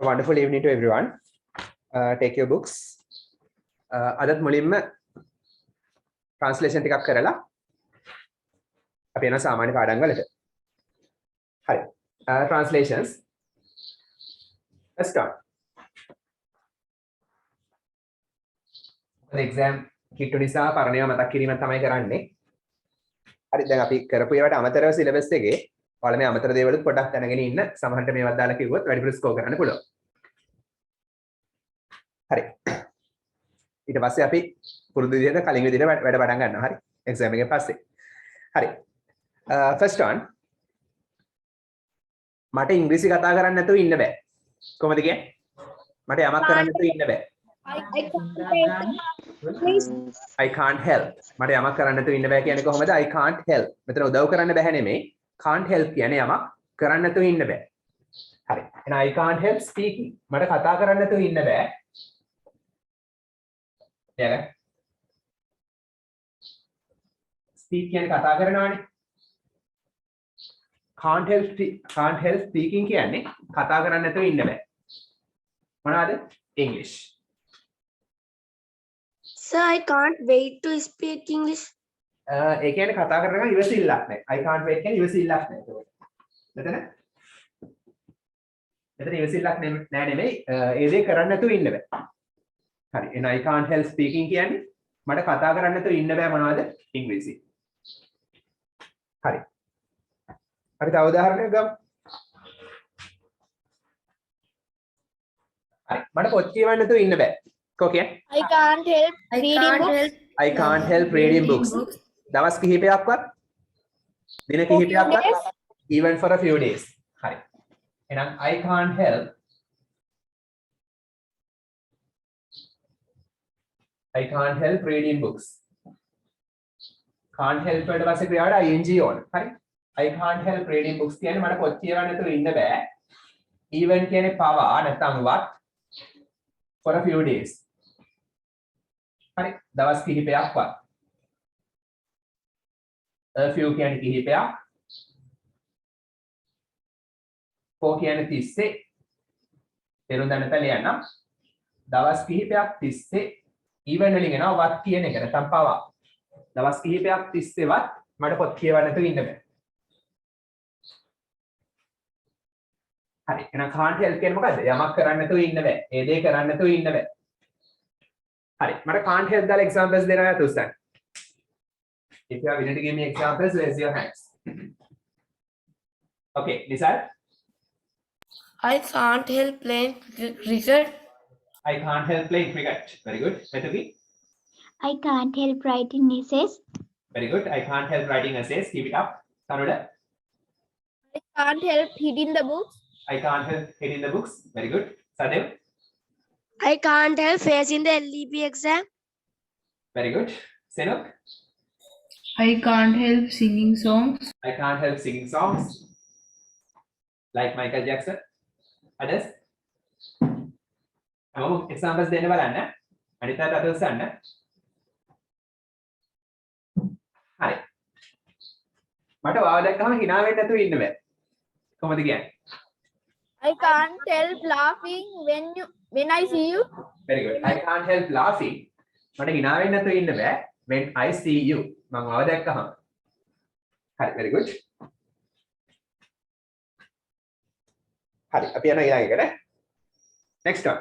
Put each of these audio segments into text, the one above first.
A wonderful evening to everyone. Take your books. අදත් මුලින්ම translation ටිකක් කරලා අපි යන සාමාන්‍ය පාඩම් වලට. හරි. Translations. Let's start. exam kit නිසා පරණේව මතක් කිරීමක් තමයි කරන්නේ. හරි දැන් අපි කරපු ඒවාට අමතරව syllabus එකේ ඔයාලා මේ අමතර දේවලුත් පොඩ්ඩක් දැනගෙන ඉන්න. සමහරට මේවත් දාලා කිව්වොත් වැඩිපුර ස්කෝර් කරන්න පුළුවන්. හරි. ඊට පස්සේ අපි පුරුදු විදිහට කලින් විදිහට වැඩ පටන් ගන්නවා. හරි. එක්සෑම් එකෙන් පස්සේ. හරි. First one. මට ඉංග්‍රීසි කතා කරන්න නැතුව ඉන්න බෑ. කොහොමද කියන්නේ? මට යමක් කරන්න නැතුව ඉන්න බෑ. I can't help. මට යමක් කරන්න නැතුව ඉන්න බෑ කියන්නේ කොහොමද? I can't help. මෙතන උදව් කරන්න බෑ නෙමෙයි. can't help කියන්නේ යමක් කරන්න නැතුව ඉන්න බෑ. හරි. එහෙනම් I can't help speaking. මට කතා කරන්න නැතුව ඉන්න බෑ. නේද? speak කියන්නේ කතා කරනවානේ. can't help speaking කියන්නේ කතා කරන්න නැතුව ඉන්න බෑ. මොනවාද? English. Sir, I can't wait to speak English. ඒ කියන්නේ කතා කරනවා ඉවසිල්ලක් නැහැ. I can't wait කියන්නේ ඉවසිල්ලක් නැහැ. මෙතන ඉවසිල්ලක් නැහැ නෙමෙයි. ඒ දේ කරන්න නැතුව ඉන්න බෑ. හරි. එහෙනම් I can't help speaking කියන්නේ මට කතා කරන්න නැතුව ඉන්න බෑ මොනවද? ඉංග්‍රීසි. හරි. හරි තව උදාහරණයක් ගමු. හරි. මට පොත් කියවන්න නැතුව ඉන්න බෑ. කොහොමද? I can't help reading books. I can't help reading books. දවස් කිහිපයක්වත් දින කිහිපයක්වත් even for a few days. හරි. එහෙනම් I can't help reading books. can't help වලට පස්සේ ක්‍රියාවට ing ඕන. හරි. I can't help reading books කියන්නේ මට පොත් කියවන්න නැතුව ඉන්න බෑ. even කියන්නේ පවා නැත්නම් වත් for a few days. හරි. දවස් කිහිපයක්වත්. a few කියන්නේ කිහිපයක්. for කියන්නේ තිස්සේ. තේරුම් ගන්න පැලියන්න. දවස් කිහිපයක් තිස්සේ even වලින් එනවා වත් කියන එක නැත්නම් පවා. දවස් කිහිපයක් තිස්සේවත් මට පොත් කියවන්න නැතුව ඉන්න බෑ. හරි. එහෙනම් can't help කියන්නේ මොකද්ද? යමක් කරන්න නැතුව ඉන්න බෑ. ඒ දේ කරන්න නැතුව ඉන්න බෑ. හරි. මට can't help දාලා examples දෙනවා තුස්සන්. If you are willing to give me examples, raise your hands. Okay, Nisar. I can't help playing cricket. I can't help playing cricket. Very good. Metoki. I can't help writing essays. Very good. I can't help writing essays. Keep it up. Sanuda. I can't help reading the books. I can't help hitting the books. Very good. Sadev. I can't help facing the LEB exam. Very good. Senok. I can't help singing songs. I can't help singing songs like Michael Jackson. Others? Examples දෙන්න බලන්න. අනිත් අත උස්සන්න. හරි. මට වාව දැක්කම hina වෙන්න නැතුව ඉන්න බෑ. කොහොමද කියන්නේ? I can't help laughing when I see you. Very good. I can't help laughing. මට hina වෙන්න නැතුව ඉන්න බෑ when I see you. මම වාව දැක්කම. හරි. Very good. හරි. අපි යනවා ඊළඟ එකට. Next one.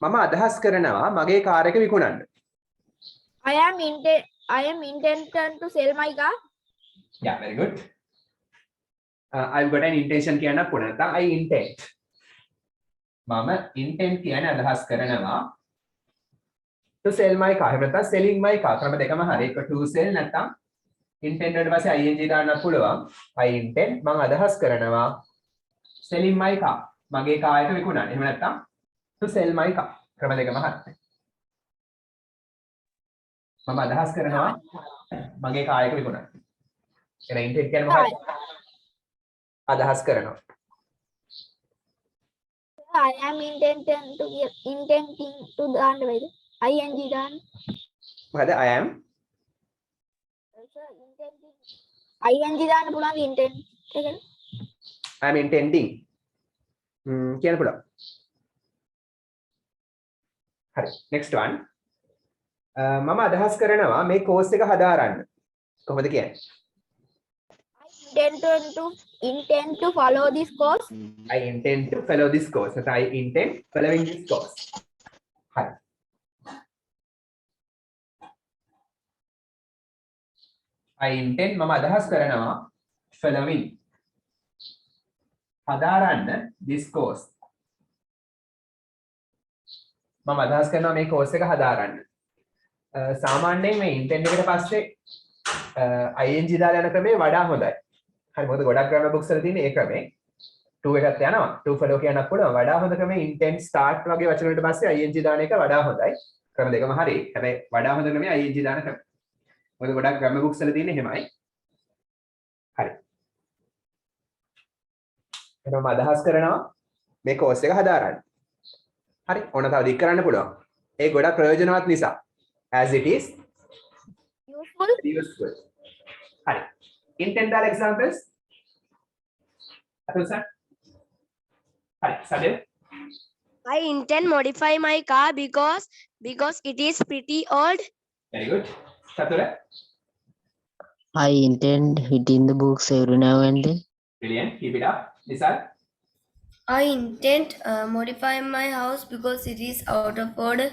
මම අදහස් කරනවා මගේ කාර් එක විකුණන්න. I am intending to sell my car. Yeah, very good. I've got an intention කියන්න පුළුවන්. නැත්නම් I intend. මම intent කියන්නේ අදහස් කරනවා to sell my car. එහෙම නැත්නම් selling my car. ක්‍රම දෙකම හරි. එක to sell නැත්නම් intend වලට පස්සේ ing දාන්න පුළුවන්. I intend මම අදහස් කරනවා selling my car. මගේ කාර් එක විකුණන්න. එහෙම නැත්නම් to sell my car. ක්‍රම දෙකම හරි. මම අදහස් කරනවා මගේ කාර් එක විකුණන්න. එහෙනම් intent කියන්නේ මොකක්ද? අදහස් කරනවා. I am intending to දාන්න වෙයිද? ing දාන්න. මොකද I am ing දාන්න පුළුවන් intent එකනේ. I am intending. කියන්න පුළුවන්. හරි. next one. මම අදහස් කරනවා මේ course එක හදාරන්න. කොහොමද කියන්නේ? intend to follow this course. I intend to follow this course. නැත්නම් I intend following this course. හරි. I intend මම අදහස් කරනවා following හදාරන්න this course. මම අදහස් කරනවා මේ course එක හදාරන්න. සාමාන්‍යයෙන් මේ intend එකට පස්සේ ing දාලා යන ක්‍රමය වඩා හොඳයි. හරි මොකද ගොඩක් grammar books වල තියෙන ඒ ක්‍රමේ to එකත් යනවා. to follow කියන්නත් පුළුවන්. වඩා හොඳ ක්‍රමේ intend start වගේ වචන වලට පස්සේ ing දාන එක වඩා හොඳයි. ක්‍රම දෙකම හරි. හැබැයි වඩා හොඳ ක්‍රමේ ing දාන ක්‍රමය. මොකද ගොඩක් grammar books වල තියෙන එහෙමයි. හරි. එහෙනම් මම අදහස් කරනවා මේ course එක හදාරන්න. හරි. ඕන තව දික් කරන්න පුළුවන්. ඒ ගොඩක් ප්‍රයෝජනවත් නිසා. as it is useful. හරි. intend දාලා examples. අතල් සර්. හරි. සදේ. I intend modify my car because it is pretty old. very good. සතුල. I intend hitting the books every now and then. brilliant. keep it up. Nisal. I intend modifying my house because it is out of order.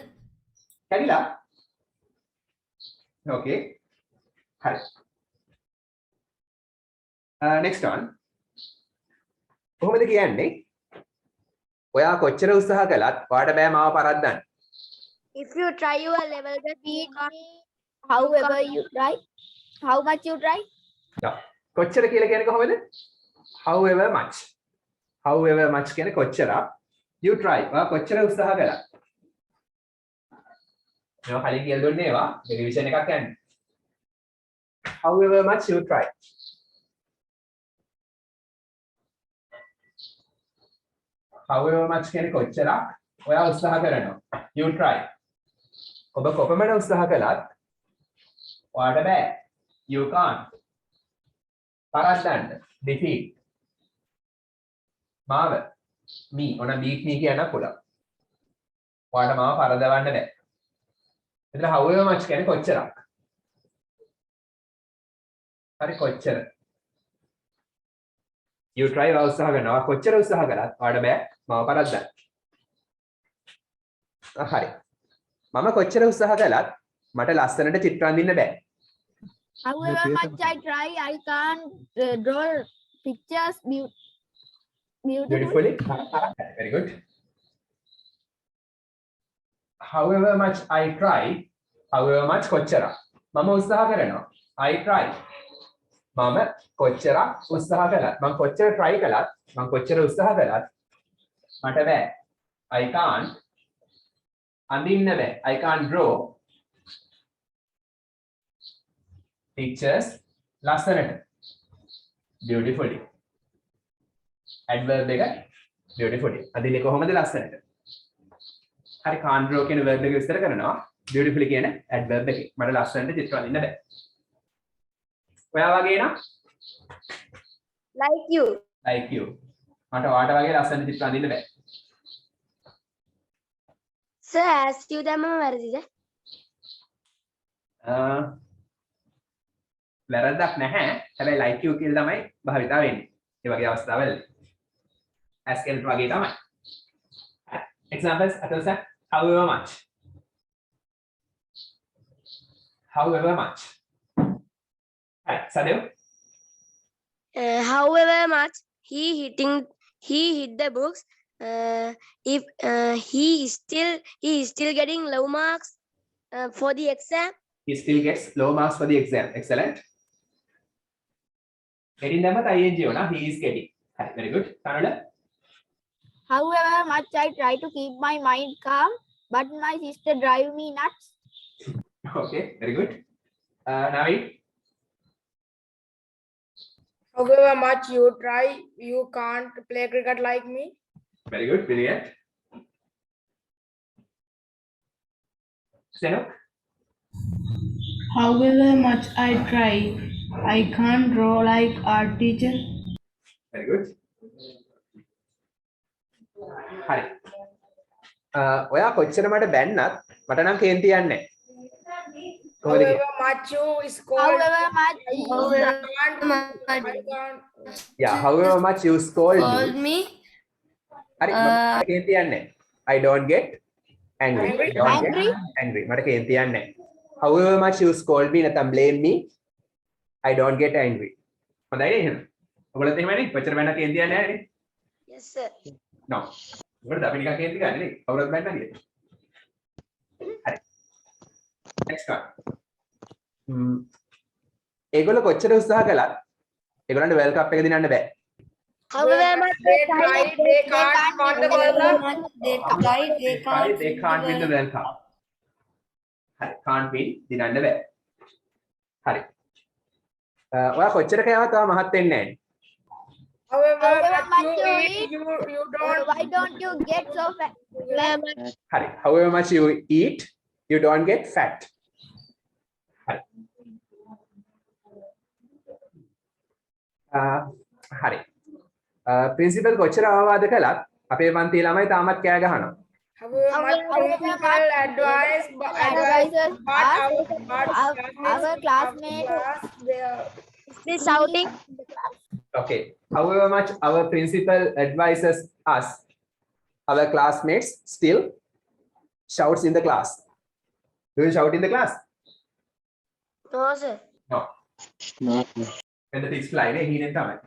Kalila. okay. හරි. next one. කොහොමද කියන්නේ? ඔයා කොච්චර උත්සාහ කළත් ඔයාට බෑ මාව පරද්දන්න. If you try your level best, you can't. However you try, how much you try. කොච්චර කියලා කියන්නේ කොහොමද? however much. however much කියන්නේ කොච්චර you try. ඔයා කොච්චර උත්සාහ කළා. මේවා කලින් කියලා දුන්නේ ඒවා රිවිෂන් එකක් යන්නේ. however much you try. however much කියන්නේ කොච්චරක් ඔයා උත්සාහ කරනවා. you try. ඔබ කොපමණ උත්සාහ කළත් ඔයාට බෑ. you can't. පරද්දන්න. defeat. මාව me ඔන beat me කියන්න පුළුවන්. ඔයාට මාව පරදවන්න බෑ. එතන however much කියන්නේ කොච්චරක්. හරි කොච්චර. you try උත්සාහ කරනවා. කොච්චර උත්සාහ කළත් ඔයාට බෑ මාව පරද්දන්න. හරි. මම කොච්චර උත්සාහ කළත් මට ලස්සනට චිත්‍ර අඳින්න බෑ. However much I try, I can't draw pictures beautifully. Very good. However much I try, however much කොච්චර මම උත්සාහ කරනවා. I try. මම කොච්චර උත්සාහ කළත් මම කොච්චර try කළත් මම කොච්චර උත්සාහ කළත් මට බෑ. I can't අඳින්න බෑ. I can't draw pictures ලස්සනට beautifully. adverb එක beautifully. අදින්නේ කොහොමද ලස්සනට? හරි can't draw කියන verb එක විස්තර කරනවා. beautifully කියන adverb එකේ. මට ලස්සනට චිත්‍ර අඳින්න බෑ. ඔයා වගේ නම් Like you. like you. මට ඔයාට වගේ ලස්සනට චිත්‍ර අඳින්න බෑ. Sir, as you දැම්මම වැරදිද? වැරද්දක් නැහැ. හැබැයි like you කියලා තමයි භාවිතා වෙන්නේ. ඒ වගේ අවස්ථාවලදී. as can වගේ තමයි. examples අතල් sir however much. however much. හරි සදේව. However much he hit the books, if he is still getting low marks for the exam. He still gets low marks for the exam. Excellent. Getting them at ing na he is getting. Very good. Kannada. However much I try to keep my mind calm, but my sister drive me nuts. Okay, very good. Navi. However much you try, you can't play cricket like me. Very good. Brilliant. Senok. However much I try, I can't draw like art teacher. Very good. හරි. ඔයා කොච්චර මට බැන්නත් මට නම් කේන්ති යන්නේ නැහැ. කොහොමද කියන්නේ? However much you scold, However much Yeah, however much you scold Call me. me. හරි මට කේන්ති යන්නේ නැහැ. I don't get angry. I don't get angry. මට කේන්ති යන්නේ නැහැ. However much you scold me නැත්නම් blame me, I don't get angry. හොඳයි නේද එහෙනම්? ඔයගොල්ලෝත් එහෙමනේ? කොච්චර බැන්නත් කේන්ති යන්නේ නැහැ නේ? Yes, sir. No. මොකටද අපි නිකන් කේන්ති ගන්න නේ? කවුරුත් බැන්නා නේද? හරි. Next one. ඒගොල්ලෝ කොච්චර උත්සාහ කළත් ඒගොල්ලන්ට World Cup එක දිනන්න බෑ. However much they try, they can't win the World Cup. They try, they can't. They can't win the World Cup. හරි. Can't win දිනන්න බෑ. හරි. ඔයා කොච්චර කෑවත් තාම මහත් වෙන්නේ නැහැ. However However much much you you eat, you don't. Why don't you get so fat? හරි. However much you eat, you don't get fat. හරි. හරි. principal කොච්චර අවවාද කළත් අපේ පන්තියේ ළමයි තාමත් කෑ ගහනවා. However much principal advice, Advisors but our classmates Still shouting. Okay. However much our principal advises us, our classmates still shouts in the class. Do you shout in the class? No, sir. No. No. When the pigs fly, he didn't come.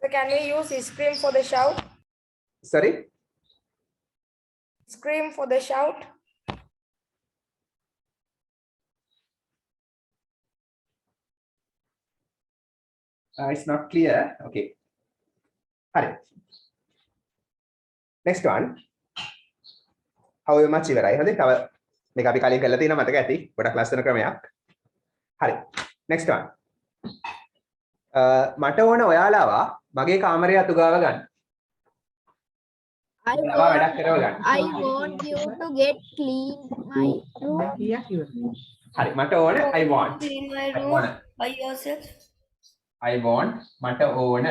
So can we use scream for the shout? Sorry? Scream for the shout. It's not clear. Okay. Hurry. Next one. However much ඉවරයි. හරි. තව මේක අපි කලින් කරලා තියෙනවා මතක ඇති. ගොඩක් ලස්සන ක්‍රමයක්. හරි. Next one. මට ඕන ඔයාලාව මගේ කාමරය අතු ගාව ගන්න. ඔයාලා වැඩක් කරව ගන්න. I want you to get clean my room. හරි. මට ඕන I want. Clean my I room want. by yourself. I want. මට ඕන.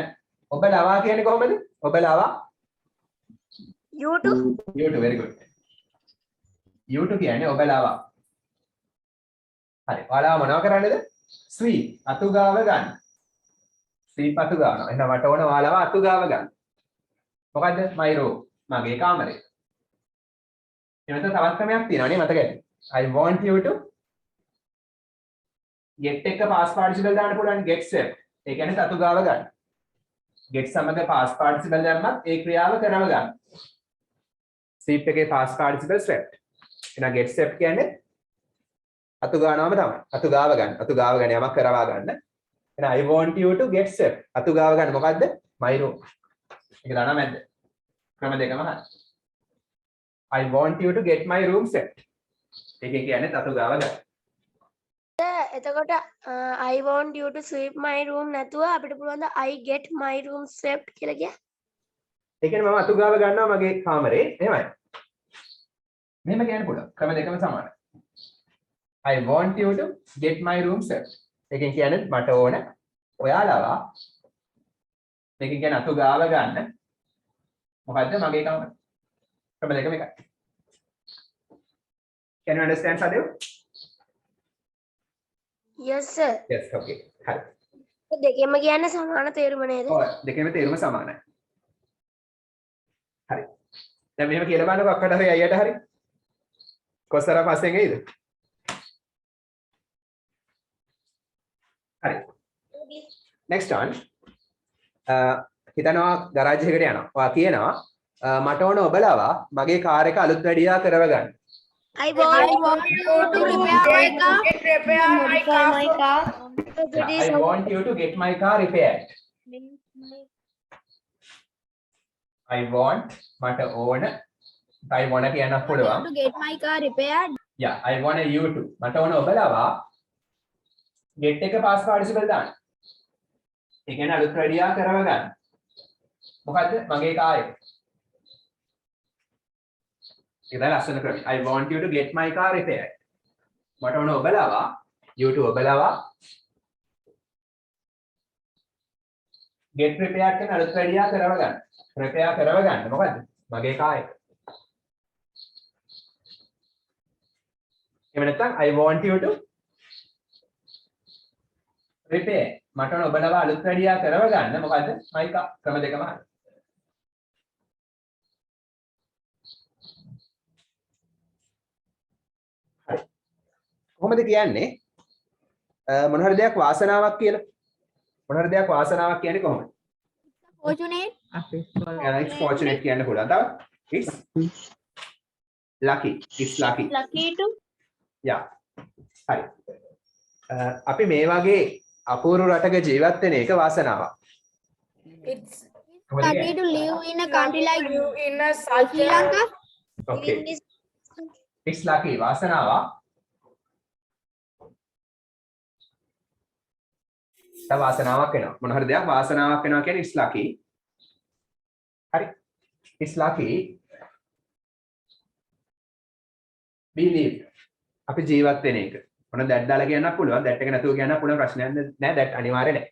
ඔබ ලවා කියන්නේ කොහොමද? ඔබ ලවා. You too. You too. Very good. You too කියන්නේ ඔබ ලවා. හරි. ඔයාලා මොනව කරන්නේද? sweep අතු ගාව ගන්න. sweep අතු ගන්නවා. එහෙනම් මට ඕන ඔයාලව අතු ගාව ගන්න. මොකද්ද? my room. මගේ කාමරය. එතන තවත් ක්‍රමයක් තියෙනවා නේ මතක ඇති. I want you to get එක past participle දාන්න පුළුවන් get swept. ඒ කියන්නේ අතු ගාව ගන්න. get සමග past participle දැම්මත් ඒ ක්‍රියාව කරව ගන්න. sweep එකේ past participle swept. එහෙනම් get swept කියන්නේ අතු ගන්නවම තමයි. අතු ගාව ගන්න. අතු ගාව ගන්න යමක් කරවා ගන්න. එහෙනම් I want you to get swept. අතු ගාව ගන්න මොකද්ද? my room. ඒක දන්නා මැද්ද? ක්‍රම දෙකම හරි. I want you to get my room swept. ඒකේ කියන්නේ අතු ගාව ගන්න. එතකොට I want you to sweep my room නැතුව අපිට පුළුවන් ද I get my room swept කියලා කිය. ඒ කියන්නේ මම අතු ගාව ගන්නවා මගේ කාමරේ. එහෙමයි. මෙහෙම කියන්න පුළුවන්. ක්‍රම දෙකම සමානයි. I want you to get my room swept. ඒකෙන් කියන්නේ මට ඕන ඔයාලව මේකෙන් කියන්නේ අතු ගාව ගන්න. මොකද්ද මගේ කාමරේ. ක්‍රම දෙකම එකයි. Can you understand Sadev? Yes, sir. Yes, okay. හරි. දෙකෙන්ම කියන්නේ සමාන තේරුම නේද? ඔව් දෙකෙම තේරුම සමානයි. හරි. දැන් මෙහෙම කියලා බලන්නකො අක්කට හරි අයියට හරි. කොස්සර පස්සෙන් එයිද? හරි. Next one. හිතනවා ගරාජ් එකකට යනවා. ඔයා කියනවා මට ඕන ඔබලව මගේ කාර් එක අලුත් වැඩියා කරව ගන්න. I want you to repair my car. Get repair my car. I want you to get my car repaired. I want මට ඕන I want කියන්න පුළුවන්. To get my car repaired. Yeah, I want you to. මට ඕන ඔබලව get එක past participle දාන්න. ඒ කියන්නේ අලුත් වැඩියා කරව ගන්න. මොකද්ද? මගේ කාර් එක. ඒක ලස්සන ක්‍රමය. I want you to get my car repaired. මට ඕන ඔබලව you to ඔබලව get repaired කියන අලුත් වැඩියා කරව ගන්න. repair කරව ගන්න. මොකද්ද? මගේ කාය. එහෙම නැත්නම් I want you to repair. මට ඕන ඔබලව අලුත් වැඩියා කරව ගන්න. මොකද my car ක්‍රම දෙකම හරි. හරි. කොහොමද කියන්නේ? මොන හරි දෙයක් වාසනාවක් කියලා. මොන හරි දෙයක් වාසනාවක් කියන්නේ කොහොමද? Fortunate. It's fortunate කියන්න පුළුවන්. තව it's lucky. It's lucky. Lucky to. Yeah. හරි. අපි මේ වගේ අපූර්ව රටක ජීවත් වෙන එක වාසනාවක්. It's කොහොමද Lucky කියන්නේ? to live in a country like you in a such Sri Lanka. Okay. It's lucky වාසනාවක්. තව වාසනාවක් වෙනවා. මොන හරි දෙයක් වාසනාවක් වෙනවා කියන්නේ it's lucky. හරි. It's lucky. We live. අපි ජීවත් වෙන එක. මොන that දාලා කියන්නත් පුළුවන්. that එක නැතුව කියන්නත් පුළුවන් ප්‍රශ්නයක් නෑ. that අනිවාර්ය නෑ.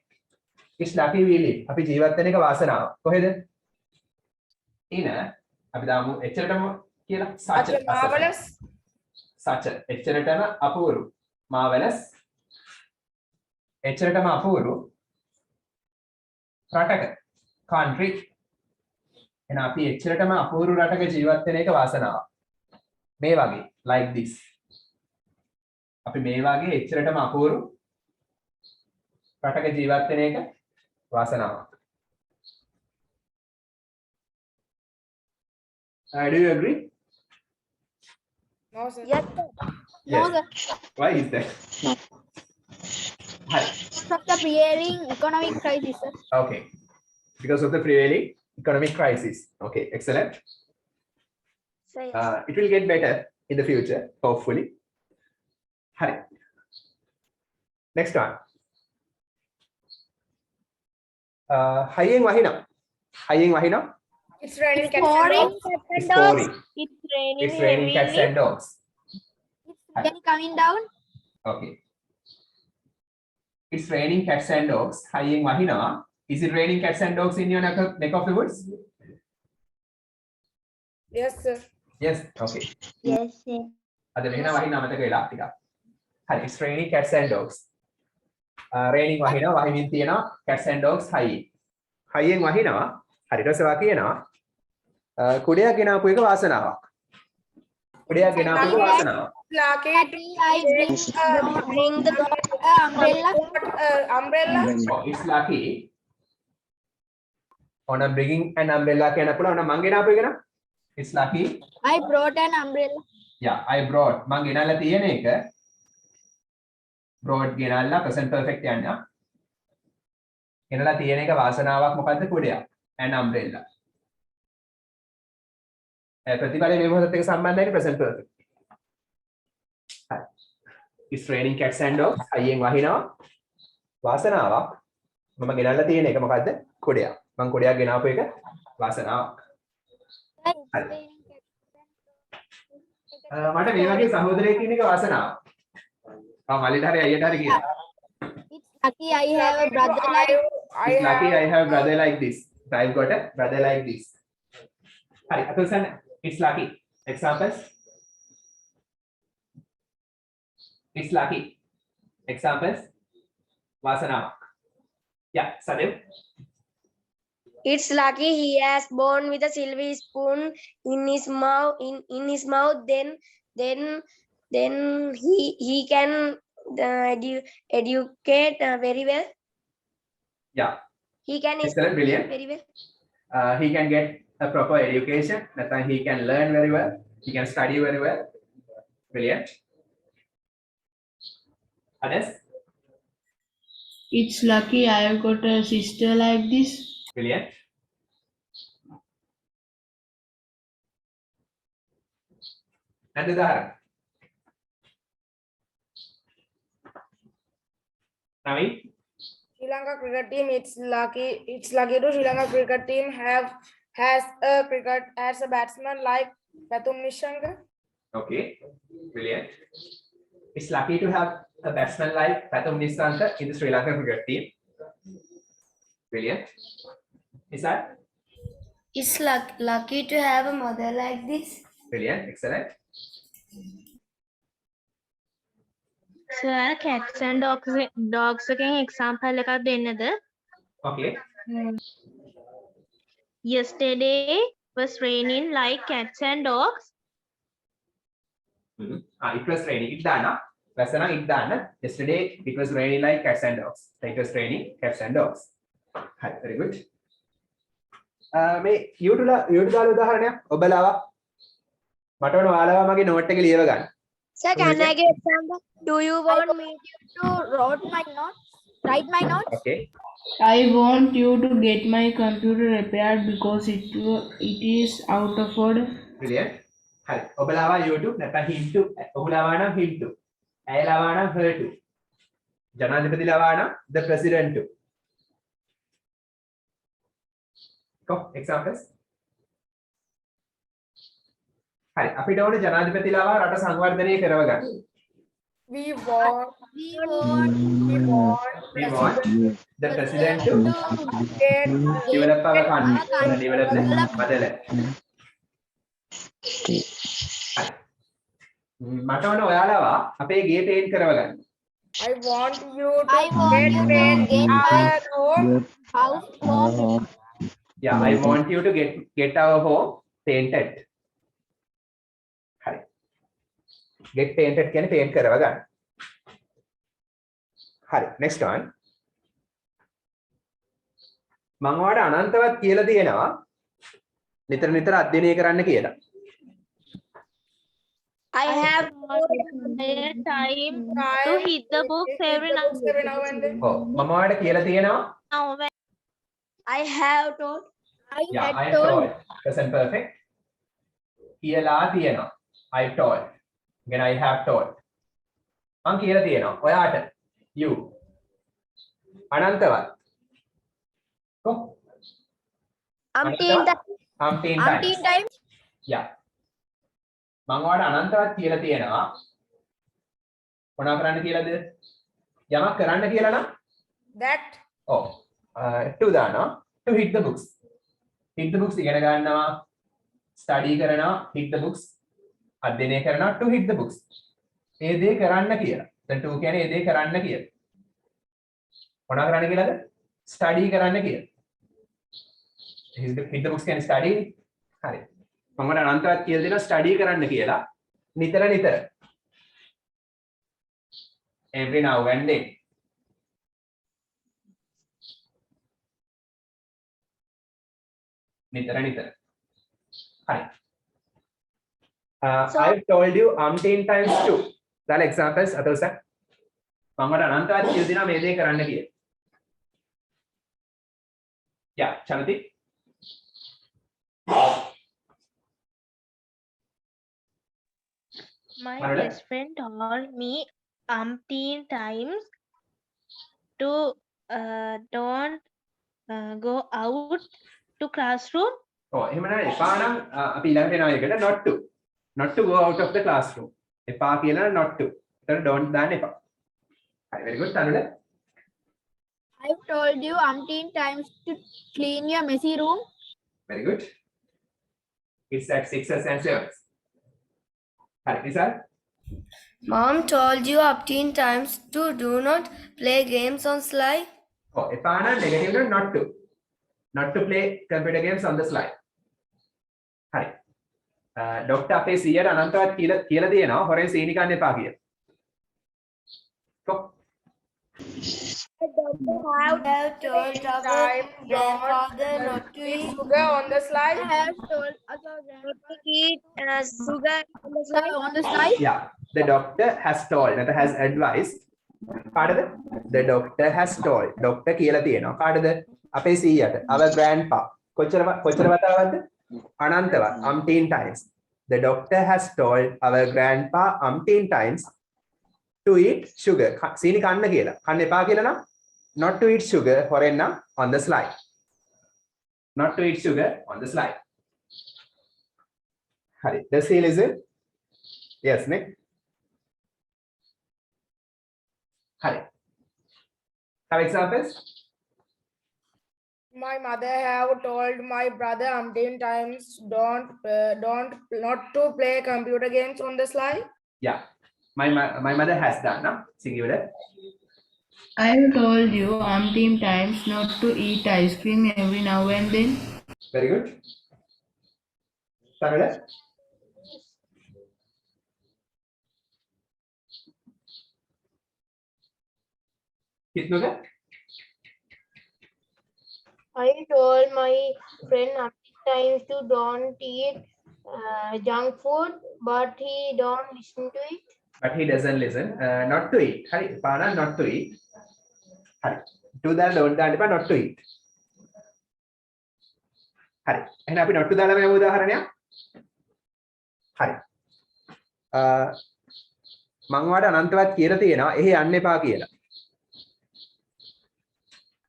It's lucky we live. අපි ජීවත් වෙන එක වාසනාවක්. කොහෙද? ඉන අපි දාමු එච්චරටම කියලා such a marvelous. such a එච්චරටම අපූර්ව. marvelous. එච්චරටම අපූර්ව රටක country. එහෙනම් අපි එච්චරටම අපූර්ව රටක ජීවත් වෙන එක වාසනාවක්. මේ වගේ like this. අපි මේ වගේ එච්චරටම අපූර්ව රටක ජීවත් වෙන එක වාසනාවක්. Do you agree? No, sir. Yes, sir. No, Yes. sir. Why is that? Hi. Because of the prevailing economic crisis, sir. Okay. Because of the prevailing economic crisis. Okay, excellent. So, yes. It will get better in the future, hopefully. Hi. Next one. Hayeng Wahina. Hayeng Wahina. It's raining cats and pouring. dogs. It's pouring. It's raining. It's raining cats and dogs. It's then coming down. Okay. It's raining cats and dogs. Hayeng Wahina. Is it raining cats and dogs in your neck of the woods? Yes, sir. Yes. Okay. Yes, sir. අද වෙන වහිනා මතක වෙලා ටිකක්. හරි. It's raining cats and dogs. raining වහිනවා වහිමින් තියෙනවා cats and dogs හයියෙන්. හයියෙන් වහිනවා. හරි ඊට පස්සේ වා කියනවා කුඩයක් ගෙනාපු එක වාසනාවක්. කුඩයක් ගෙනාපු එක වාසනාවක්. Lucky Lucky I bring Bring the umbrella. umbrella. Oh, it's lucky. On a bringing an umbrella කියන පුළුවන් මං ගෙනාපු එක නා. It's lucky. I brought an umbrella. Yeah, I brought. මං ගෙනල්ලා තියෙන එක brought ගෙනල්ලා present perfect යන්න. ගෙනල්ලා තියෙන එක වාසනාවක් මොකද්ද කුඩයක්. An umbrella. ප්‍රතිපලයේ මේ මොහොතත් එක්ක සම්බන්ධයි present perfect. හරි. It's raining cats and dogs. අයියෙන් වහිනවා. වාසනාවක්. මම ගෙනල්ලා තියෙන එක මොකද්ද? කුඩයක්. මං කුඩයක් ගෙනාපු එක වාසනාවක්. Right. මට මේ වගේ සහෝදරයෙක් ඉන්න එක වාසනාවක්. මලිට හරි අයියට හරි කියනවා. It's lucky I have a brother like It's lucky I have brother like this. I've got a brother like this. හරි අතල්සන් it's lucky. Examples. It's lucky. Examples. වාසනාවක්. Yeah, Sadev. It's lucky he has born with a silver spoon in his mouth. In his mouth, then he can educate very well. Yeah, He can excellent, brilliant. very well. He can get a proper education. That time he can learn very well. He can study very well. Brilliant. Others? It's lucky I've got a sister like this. Brilliant. And Udhara. Naveen? Sri Lanka cricket team. It's lucky to Sri Lanka cricket team has a batsman like Pathum Nissanka. Okay, brilliant. It's lucky to have a batsman like Pathum Nissanka in the Sri Lanka cricket team. Brilliant. Is that? It's lucky to have a mother like this. Brilliant. Excellent. Sir cats and dogs එකෙන් example එකක් දෙන්නද? Okay. Yesterday was raining like cats and dogs. It was raining. ඉද්දාන. වැසනම් ඉද්දාන. Yesterday it was raining like cats and dogs. It was raining cats and dogs. Hi, very good. මේ YouTube දාලා උදාහරණයක් ඔබලාවා. මට ඕන ඔයාලව මගේ note එක ලියව ගන්න. Sir, can I get example? Do you want me? To write my notes. Okay. I want you to get my computer repaired because it is out of order. Brilliant. හරි. ඔබලාවා YouTube නැත්නම් him to. ඔබලාවා නම් him to. ඇයලාවා නම් her to. ජනාධිපතිලාවා නම් the president to. Go examples. හරි. අපිට ඕනේ ජනාධිපතිලාවා රට සංවර්ධනය කරව ගන්න. We want The president to get develop our country. Develop the motherland. හරි. මට ඕන ඔයාලවා අපේ ගේ පේන්ට් කරව ගන්න. I want you I want get you to paint get our home. house home. Yeah, I want you to get our home painted. හරි. Get painted කියන්නේ paint කරව ගන්න. හරි. Next one. මම ඔයාලට අනන්තවත් කියලා තියෙනවා නිතර නිතර අධ්‍යයනය කරන්න කියලා. I have Time to hit the books every now and then. ඔව්. මම ඔයාලට කියලා තියෙනවා and then. I have told. yeah, I I had told. told. Present perfect. කියලා තියෙනවා. I told. again I have told. මම කියලා තියෙනවා ඔයාට you. අනන්තවත්. කො? Umpteen times. umpteen Umpteen times. yeah. මම ඔයාලට අනන්තවත් කියලා තියෙනවා. මොනවා කරන්න කියලාද? යමක් කරන්න කියලා නම් That ඔව්. to දානවා. to hit the books. hit the books ඉගෙන ගන්නවා. study කරනවා. hit the books. අධ්‍යයනය කරනවා. to hit the books. ඒ දේ කරන්න කියලා. දැන් to කියන්නේ ඒ දේ කරන්න කියලා. මොනවා කරන්න කියලාද? study කරන්න කියලා. hit the books කියන්නේ study. හරි. මම අනන්තවත් කියලා දෙනවා study කරන්න කියලා. නිතර නිතර. every now and then. නිතර නිතර. හරි. I've told you umpteen times too. දාලා examples අතොස්ස. මම අනන්තවත් කියලා දෙනවා මේ දේ කරන්න කියලා. yeah, Chanati. My Marula? best friend told me umpteen times to don't go out to classroom. ඔව් එහෙම නෑ එපා නම් අපි ඊළඟට එනවා එකට not to go out of the classroom. එපා කියලා not to. එතන don't දාන්න එපා. හරි very good තනුල. I've told you umpteen times to clean your messy room. Very good. It's at 6s and 7s. හරි Nisal. Mom told you umpteen times to do not play games on slide. ඔව් එපා නම් negative නම් not to play computer games on the slide. හරි. Doctor අපේ 100ට අනන්තවත් කියලා දෙනවා හොරෙන් සීනි කන්න එපා කියලා. කො The doctor have told our grandfather not to eat eat sugar on the slide. I have told our to eat sugar on the slide. on the slide. yeah, the doctor has told that has advised. කාටද? The doctor has told. Doctor කියලා තියෙනවා. කාටද? අපේ 100ට. our grandpa. කොච්චර වතාවක්ද? අනන්තවත්. umpteen times. The doctor has told our grandpa umpteen times to eat sugar. සීනි කන්න කියලා. කන්න එපා කියලා නම් not to eat sugar හොරෙන් නම් on the slide. Not to eat sugar on the slide. හරි. The seal is it? Yes, Nick. හරි. Have examples? my mother have told my brother umpteen times not to play computer games on the slide. Yeah. My mother has done. No? Singular. I've told you umpteen times not to eat ice cream every now and then. Very good. Tamil. Kitnuga. I told my friend umpteen times to don't eat junk food, but he don't listen to it. But he doesn't listen. Not to eat. Hari. Pana not to eat. Hari. To that don't that not to eat. Hari. එහෙනම් අපි not to දාලා මේ උදාහරණයක්. හරි. මම ඔයාලට අනන්තවත් කියලා තියෙනවා එහි යන්න එපා කියලා.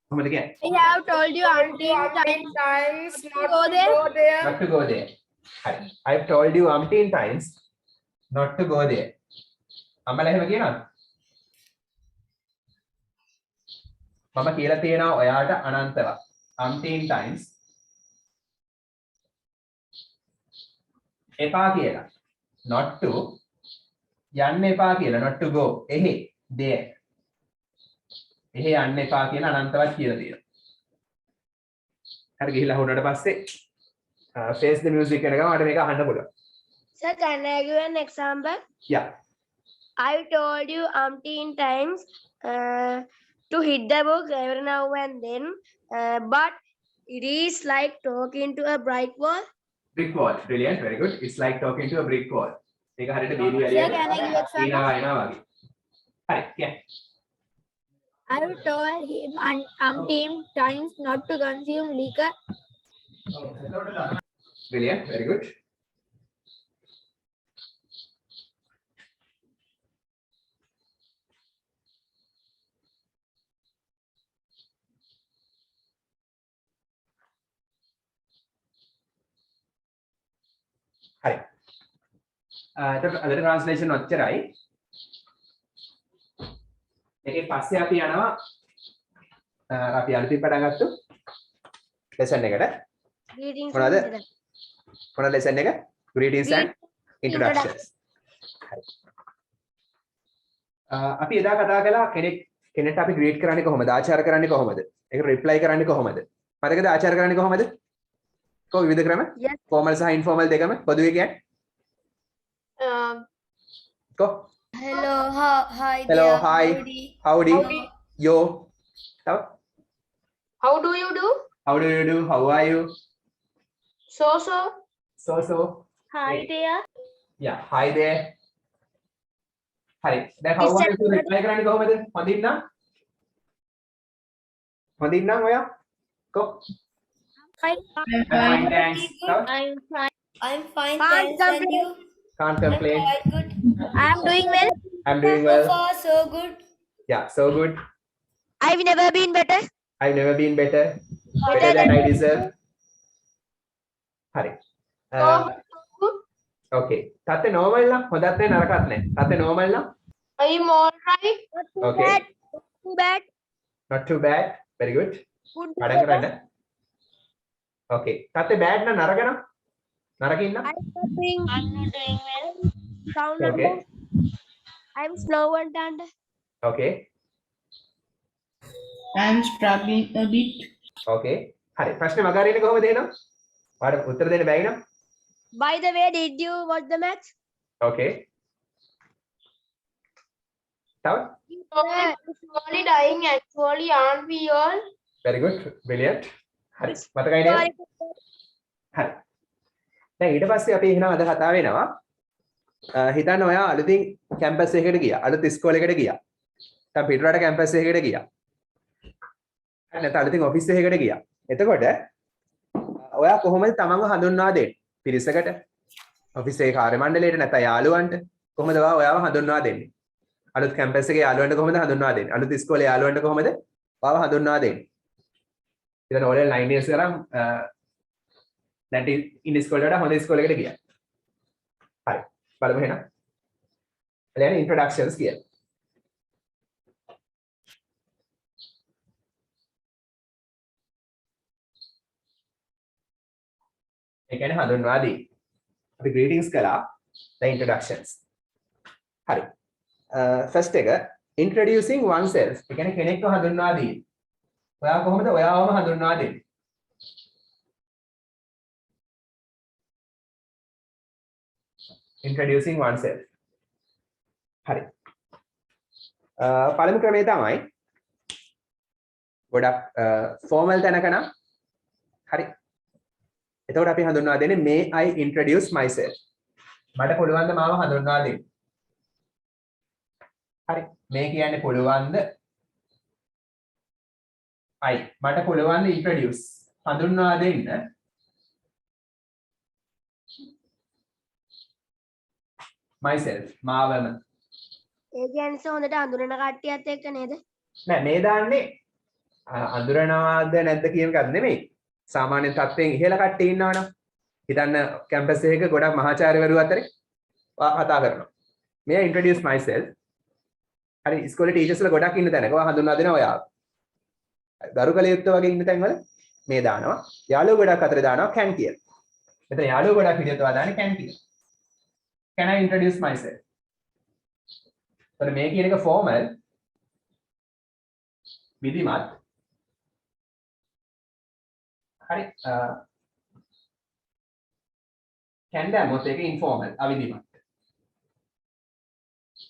කොහොමද කියන්නේ? I have told you umpteen Umpteen times times not go to there. go there. Not to go there. හරි. I've told you umpteen times not to go there. අම්මලා එහෙම කියනවද? මම කියලා තියෙනවා ඔයාලට අනන්තවත්. umpteen times එපා කියලා. Not to යන්න එපා කියලා. Not to go. එහි there. එහි යන්න එපා කියන අනන්තවත් කියලා තියෙනවා. හරි ගිහිල්ලා හොරට පස්සේ face the music එක ගමන් මට මේක අහන්න පුළුවන්. Sir, can I give an example? Yeah. I told you umpteen times to hit the book every now and then, but it is like talking to a brick wall. Brick wall. Brilliant. Very good. It's like talking to a brick wall. ඒක හරියට beedi Sir, වැලියක් can I give example? ඊනවා එනවා වගේ. හරි. කියන්නේ. I have told him umpteen times not to consume liquor. Brilliant. Very good. හරි. එතකොට අද translation ඔච්චරයි. ඒකේ පස්සේ අපි යනවා අපි අලුතින් පටන් ගත්තු ලෙසන් එකට. Greetings. මොනවද? Sir. මොනවද ලෙසන් එක? Greetings and introductions. හරි. අපි එදා කතා කළා කෙනෙක්ට අපි greet කරන්නේ කොහොමද? ආචාර කරන්නේ කොහොමද? ඒක reply කරන්නේ කොහොමද? මතකද ආචාර කරන්නේ කොහොමද? කො විවිධ ක්‍රම? Yes. formal සහ informal දෙකම පොදුවේ කියන්නේ. කො Hello, hi Hello, there. hi. Howdy. Howdy. Yo. තව How do you do? how do you do? How are you? So. So. Hi there. Yeah, hi there. හරි. දැන් how are you reply කරන්නේ කොහොමද? හොඳින් නම්? හොඳින් නම් ඔයා? කො Fine. I'm fine, thanks. තව I'm fine. I'm fine, Can't thanks. And you? can't I'm complain. quite good. I am doing well. I'm doing So well. far, so good. Yeah, so good. I've never been better. I've never been better. Better than I deserve. හරි. Okay. තාත්තේ normal නම් හොඳත් නැහැ නරකත් නැහැ. තාත්තේ normal නම්? I'm alright. Okay. Too bad. Not too bad. Very good. Good. පාඩම් කරන්න. Okay. තාත්තේ bad නම් නරක නම්? නරකින් නම්? I'm not doing well. sound Okay. I'm slow and tender. Okay. I'm struggling a bit. Okay. හරි. ප්‍රශ්නේ මගහරින්නේ කොහොමද එහෙනම්? ඔයාලට උත්තර දෙන්න බැරි නම්? By the way, did you watch the match? Okay. තව? Slowly dying actually, aren't we all? Very good. Brilliant. හරි. මතකයි නේද? හරි. දැන් ඊට පස්සේ අපි එහෙනම් අද කතා වෙනවා හිතන්න ඔයා අලුතින් කැම්පස් එකකට ගියා. අලුත් ඉස්කෝලේකට ගියා. නැත්නම් පිටරට කැම්පස් එකකට ගියා. නැත්නම් අලුතින් ඔෆිස් එකකට ගියා. එතකොට ඔයා කොහොමද තමන්ව හඳුන්වා දෙන්නේ? පිරිසකට, ඔෆිස් එකේ කාර්ය මණ්ඩලයට නැත්නම් යාළුවන්ට කොහොමද ඔයාව හඳුන්වා දෙන්නේ? අලුත් කැම්පස් එකේ යාළුවන්ට කොහොමද හඳුන්වා දෙන්නේ? අලුත් ඉස්කෝලේ යාළුවන්ට කොහොමද ඔයාව හඳුන්වා දෙන්නේ? ඉතින් ඔයාලා 9 years කරන් දැන් ඉන් ඉස්කෝලේට හොඳ ඉස්කෝලේකට ගියා. හරි. බලමු එහෙනම්. එළයන් ඉන්ට්‍රොඩක්ෂන්ස් කියලා. ඒ කියන්නේ හඳුන්වා දී. අපි greetings කළා the introductions. හරි. first එක introducing oneself. ඒ කියන්නේ කෙනෙක්ව හඳුන්වා දී. ඔයා කොහොමද ඔයාවම හඳුන්වා දෙන්නේ? introducing oneself. හරි. පළමු ක්‍රමය තමයි ගොඩක් formal තැනක නම් හරි. එතකොට අපි හඳුන්වා දෙන්නේ may I introduce myself. මට පුළුවන් ද මාව හඳුන්වා දෙන්න. හරි. මේ කියන්නේ පුළුවන් ද I මට පුළුවන් ද introduce හඳුන්වා දෙන්න. myself මාවම. ඒ කියන්නේ හොඳට අඳුරන කට්ටියත් එක්ක නේද? නෑ මේ දාන්නේ අඳුරනවාද නැද්ද කියන එකක් නෙමෙයි. සාමාන්‍ය තත්ත්වයෙන් ඉහළ කට්ටිය ඉන්නවනම් හිතන්න කැම්පස් එකක ගොඩක් මහාචාර්යවරු අතරේ කතා කරනවා. may I introduce myself. හරි ඉස්කෝලේ ටීචර්ස්ලා ගොඩක් ඉන්න තැනක ඔයා හඳුන්වා දෙනවා ඔයාව. දරු කල යුත්තේ වගේ ඉන්න තැන්වල මේ දානවා. යාළුවෝ ගොඩක් අතරේ දානවා can කියලා. මෙතන යාළුවෝ ගොඩක් විදිහට ඔයා දාන්නේ can කියලා. Can I introduce myself? මේ කියන එක formal විධිමත් හරි can දැම්මොත් ඒක informal අවිධිමත්.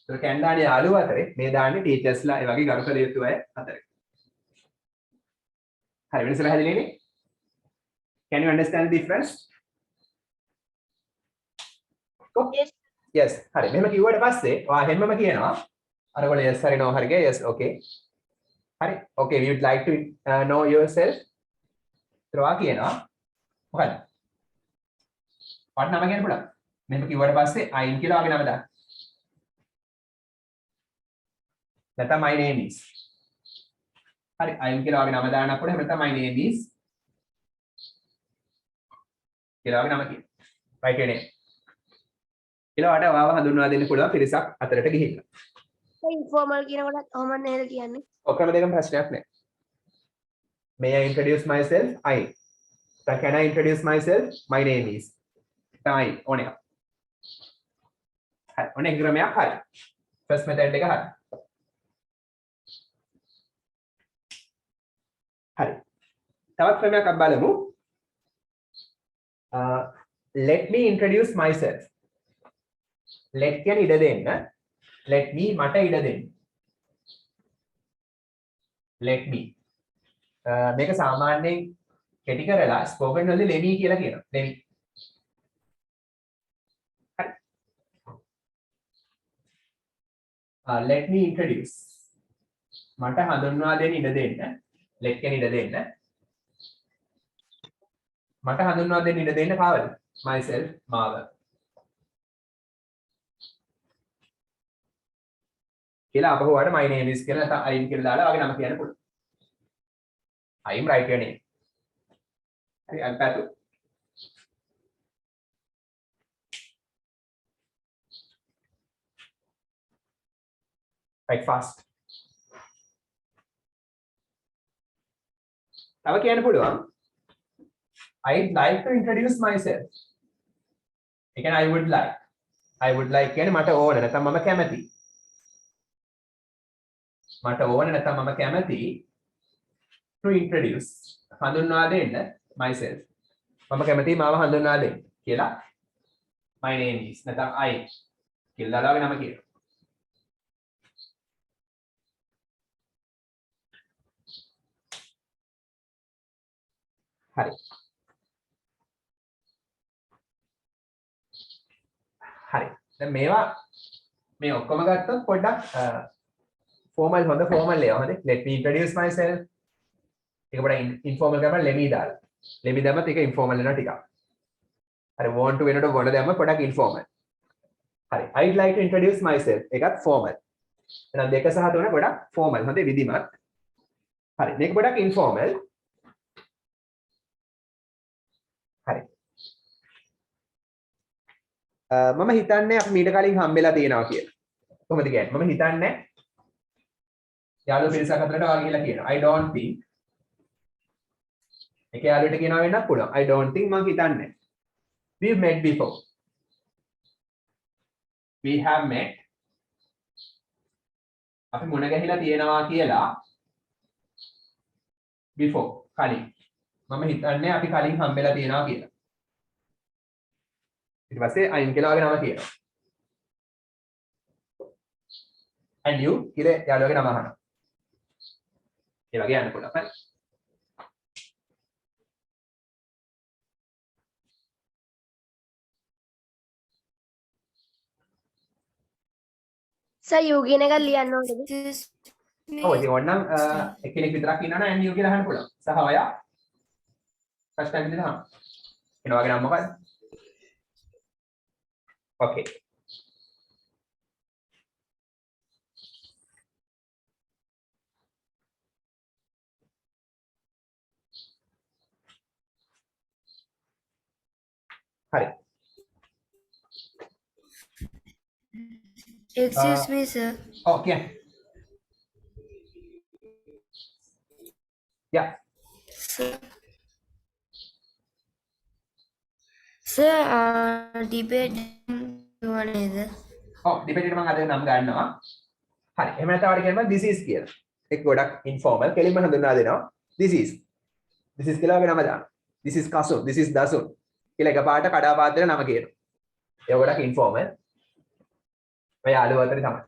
ඒක can දාන්නේ යාළුවෝ අතරේ මේ දාන්නේ ටීචර්ස්ලා ඒ වගේ ගරු කළ යුතු අය අතරේ. හරි වෙනස පැහැදිලි නේ? Can you understand the difference? Yes. yes හරි මෙහෙම කිව්වට පස්සේ ඔයා හැමම කියනවා අරගොල්ලෝ yes හරි no හරි ගේ yes okay හරි okay we would like to know yourself ත්‍රවා කියනවා මොකද පට නම කියන්න පුළුවන් මෙහෙම කිව්වට පස්සේ අයින් කියලා වගේ නම දාන්න නැත්නම් my name is හරි අයින් කියලා වගේ නම දාන්න පුළුවන් නැත්නම් my name is කියලා වගේ නම කියන්න right your name ඊළඟට ඔයාව හඳුන්වා දෙන්න පුළුවන් පිරිසක් අතරට ගිහිල්ලා. ඉන්ෆෝමල් කියනකොට කොහොමද නේද කියන්නේ? ඔක්කොම දෙකම ප්‍රශ්නයක් නෑ. May I introduce myself? I. Can I introduce myself? My name is. I. ඕන එක. හරි. ඕන එක ක්‍රමයක් හරි. first method එක හරි. හරි. තවත් ක්‍රමයක් අපි බලමු. Let me introduce myself. let කියන්නේ ඉඩ දෙන්න let me මට ඉඩ දෙන්න let me මේක සාමාන්‍යයෙන් කෙටි කරලා ස්පෝකන් වලදී let me කියලා කියනවා let me හරි let me introduce මට හඳුන්වා දෙන්න ඉඩ දෙන්න let කියන්නේ ඉඩ දෙන්න මට හඳුන්වා දෙන්න ඉඩ දෙන්න කාවද myself මාව කියලා අපහු වඩ my name is කියලා නැත්නම් I'm කියලා දාලා වගේ නම කියන්න පුළුවන්. I'm write your name. හරි අල්පතු. write fast. තව කියන්න පුළුවන් I'd like to introduce myself. ඒ කියන්නේ I would like කියන්නේ මට ඕන නැත්නම් මම කැමතියි. මට ඕන නැත්නම් මම කැමති to introduce හඳුන්වා දෙන්න myself මම කැමති මාව හඳුන්වා දෙන්න කියලා my name is නැත්නම් I කියලා දාලාගේ නම කියනවා හරි හරි දැන් මේවා මේ ඔක්කොම ගත්තොත් පොඩ්ඩක් formal හොඳ formal එක හොඳ let me introduce myself ඒක පොඩ informal කරපන් let me දාලා let me දැම්මත් ඒක informal වෙනවා ටිකක් හරි want to වෙනකොට want දැම්ම පොඩක් informal හරි I'd like to introduce myself ඒකත් formal එහෙනම් දෙක සහ තුන පොඩක් formal හොඳ විධිමත් හරි මේක පොඩක් informal හරි මම හිතන්නේ අපි මීට කලින් හම්බෙලා තියෙනවා කියලා කොහොමද කියන්නේ මම හිතන්නේ යාළුවෝ පිරිසක් අතරට වා කියලා කියනවා I don't think එක යාළුවෙට කියනවා වෙන්නත් පුළුවන් I don't think මම හිතන්නේ We've met before. We have met. අපි මුණ ගැහිලා තියෙනවා කියලා before කලින්. මම හිතන්නේ අපි කලින් හම්බෙලා තියෙනවා කියලා. ඊට පස්සේ අයින් කියලා වගේ නම කියනවා. And you කියලා යාළුවගේ නම අහනවා. ඒ වගේ යන්න පුළුවන්. හරි. Sir, you කියන එක ලියන්න ඕනද? Excuse me. ඔව් ඉතින් ඕනනම් එක්කෙනෙක් විතරක් ඉන්නවනම් and you කියලා අහන්න පුළුවන්. සහ ඔයා first time විදිහට අහන්න. එන වගේ නම මොකක්ද? Okay. හරි. Excuse me, sir. Okay. Yeah. Sir, debate නේද? ඔව් ඩිබේට් එකට මම අද නම් ගන්නවා. හරි. එහෙම නැත්නම් අපිට කියනවා this is කියලා. ඒක ගොඩක් informal. කෙලින්ම හඳුන්වා දෙනවා. This is කියලා වගේ නම දානවා. This is Kasun. This is Dasun. කියලා එකපාරට කඩාපාත් දෙන නම කියනවා. ඒක ගොඩක් informal. ඔය යාළුවෝ අතරේ තමයි.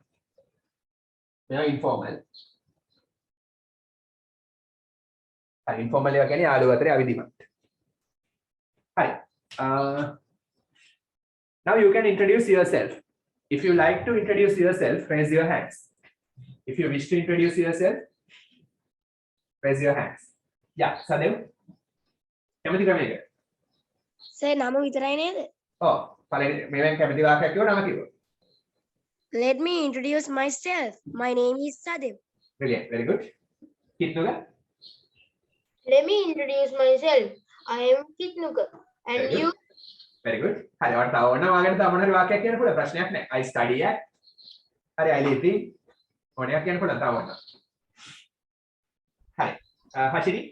මේවා informal. හරි informal ඒවා කියන්නේ යාළුවෝ අතරේ අවිධිමත්. හරි. Now you can introduce yourself. If you like to introduce yourself, raise your hands. If you wish to introduce yourself, raise your hands. Yeah, Sadev. කැමති ක්‍රමයක. Sir, නම විතරයි නේද? ඔව්. පළවෙනි මේවෙන් කැමති වාක්‍යයක් කියව නම කිව්වා. Let me introduce myself. My name is Sadev. Brilliant. Very good. Kitnuga. Let me introduce myself. I am Kitnuka. And Very you? good. Very good. හරි. ඔයාලට තව ඕන වාගෙට තව මොනවාරි වාක්‍යයක් කියන්න පුළුවන්. ප්‍රශ්නයක් නැහැ. I study at. හරි. I live in. ඕනයක් කියන්න පුළුවන් තව ඕන. හරි. Hashini.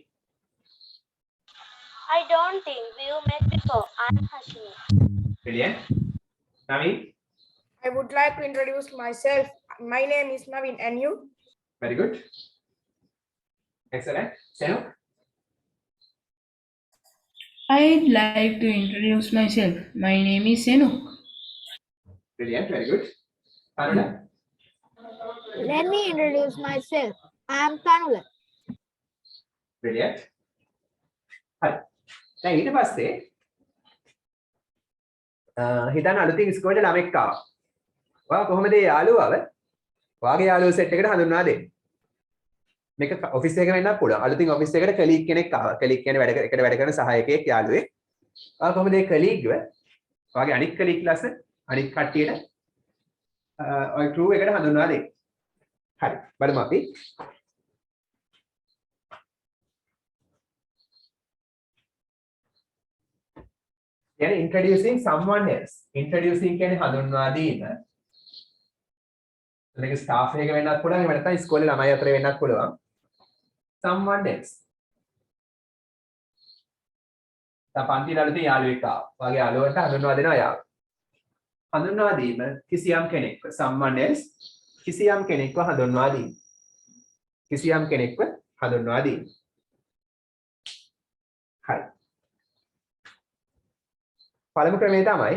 I don't think we've met before. I'm Hashini. Brilliant. Naveen. I would like to introduce myself. My name is Naveen, and you? Very good. Excellent. Senu. I'd like to introduce myself. My name is Senu. Brilliant. Very good. Aruna. Let me introduce myself. I am Kanula. Brilliant. හරි. දැන් ඊට පස්සේ හිතන්න අලුතින් ඉස්කෝලේට ළමෙක් ආවා. ඔයා කොහොමද ඒ යාළුවව ඔයාගේ යාළුවෝ සෙට් එකට හඳුන්වා දෙන්නේ? මේක ඔෆිස් එකක වෙන්නත් පුළුවන්. අලුතින් ඔෆිස් එකට කලීග් කෙනෙක් ආවා. කලීග් කියන්නේ එකට වැඩ කරන සහායකයෙක් යාළුවෙක්. ඔයා කොහොමද ඒ කලීග්ව ඔයාගේ අනිත් කලීග් ක්ලාස් අනිත් කට්ටියට ඔය ක්‍රූ එකට හඳුන්වා දෙන්නේ? හරි. බලමු අපි. කියන්නේ introducing someone else. Introducing කියන්නේ හඳුන්වා දීම. ඒක ස්ටාෆ් එකක වෙන්නත් පුළුවන්, එහෙම නැත්නම් ඉස්කෝලේ ළමයි අතර වෙන්නත් පුළුවන්. Someone else. පන්තිවල අලුතින් යාළුවෙක් ආවා. ඔයාගේ යාළුවට හඳුන්වා දෙනවා යාව. හඳුන්වා දීම කිසියම් කෙනෙක්ව someone else කිසියම් කෙනෙක්ව හඳුන්වා දීම. කිසියම් කෙනෙක්ව හඳුන්වා දීම. හරි. පළමු ක්‍රමය තමයි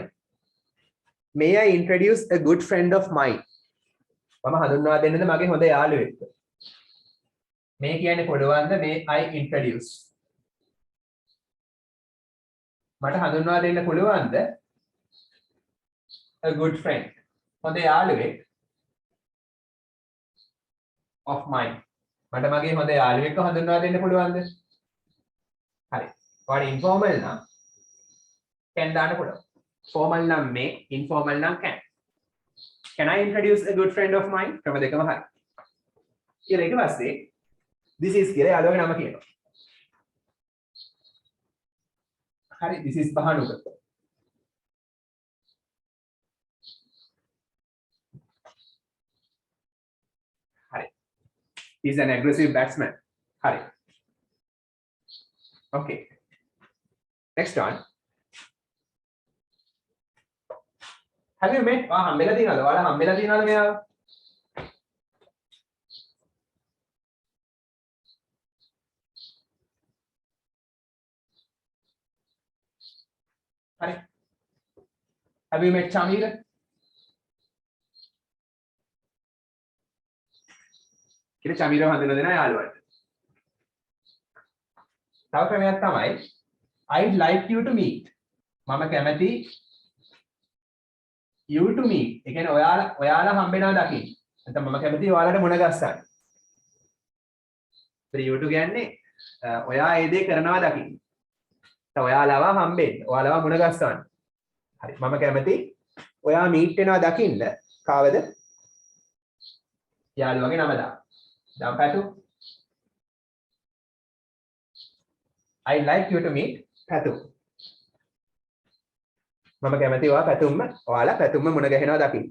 may I introduce a good friend of mine. මම හඳුන්වා දෙන්නද මගේ හොඳ යාළුවෙක්ව. මේ කියන්නේ පොළවන්ද may I introduce. මට හඳුන්වා දෙන්න පුළුවන්ද a good friend. හොඳ යාළුවෙක් of mine. මට මගේ හොඳ යාළුවෙක්ව හඳුන්වා දෙන්න පුළුවන්ද? හරි. ඔයාලා informal නම් can දාන්න පුළුවන්. Formal නම් may, informal නම් can. Can I introduce a good friend of mine? ක්‍රම දෙකම හරි. කියලා ඊට පස්සේ this is කියලා යාළුවගේ නම කියනවා. හරි, this is Bahanuka. හරි. He's an aggressive batsman. හරි. Okay. Next one. Have you met? හම්බෙලා තියෙනවද? ඔයාලා හම්බෙලා තියෙනවද මෙයාව? හරි. Have you met Chamira? කියලා චමීරව හඳුනන දෙනා යාළුවට. තව ක්‍රමයක් තමයි I'd like you to meet. මම කැමති you to meet. ඒ කියන්නේ ඔයාලා හම්බෙනවා දකින්න. නැත්නම් මම කැමති ඔයාලට මුණ ගැස්සන්න. ඉතින් you to කියන්නේ ඔයා ඒ දේ කරනවා දකින්න. නැත්නම් ඔයාලව හම්බෙන්න. ඔයාලව මුණ ගැස්සන්න. හරි. මම කැමති ඔයා meet වෙනවා දකින්න. කාවද? යාළුවගේ නම දාන්න. Down Patu. I'd like you to meet Patu. මම කැමති ඔයා පැතුම්ම මුණ ගැහෙනවා දකින්න.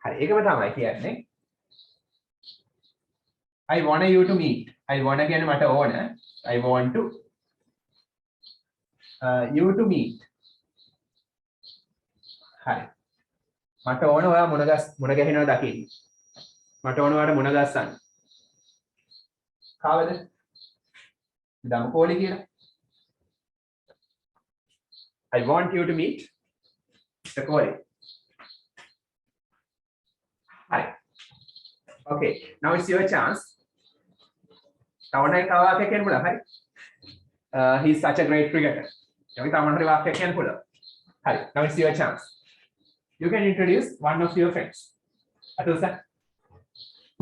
හරි ඒකම තමයි කියන්නේ. I want you to meet. I want කියන්නේ මට ඕන. I want to you to meet. හරි. මට ඕන ඔයා මුණ ගැහෙනවා දකින්න. මට ඕන ඔයාට මුණ ගැස්සන්න. කාවද? දාමු කෝලි කියලා. I want you to meet Mr. Kohli. Hi. Okay, now it's your chance. Tawana kawa ke ken pula, hi. He's such a great cricketer. Yawi tawana riwa ke ken pula. Hi. Now it's your chance. You can introduce one of your friends. Atul sir.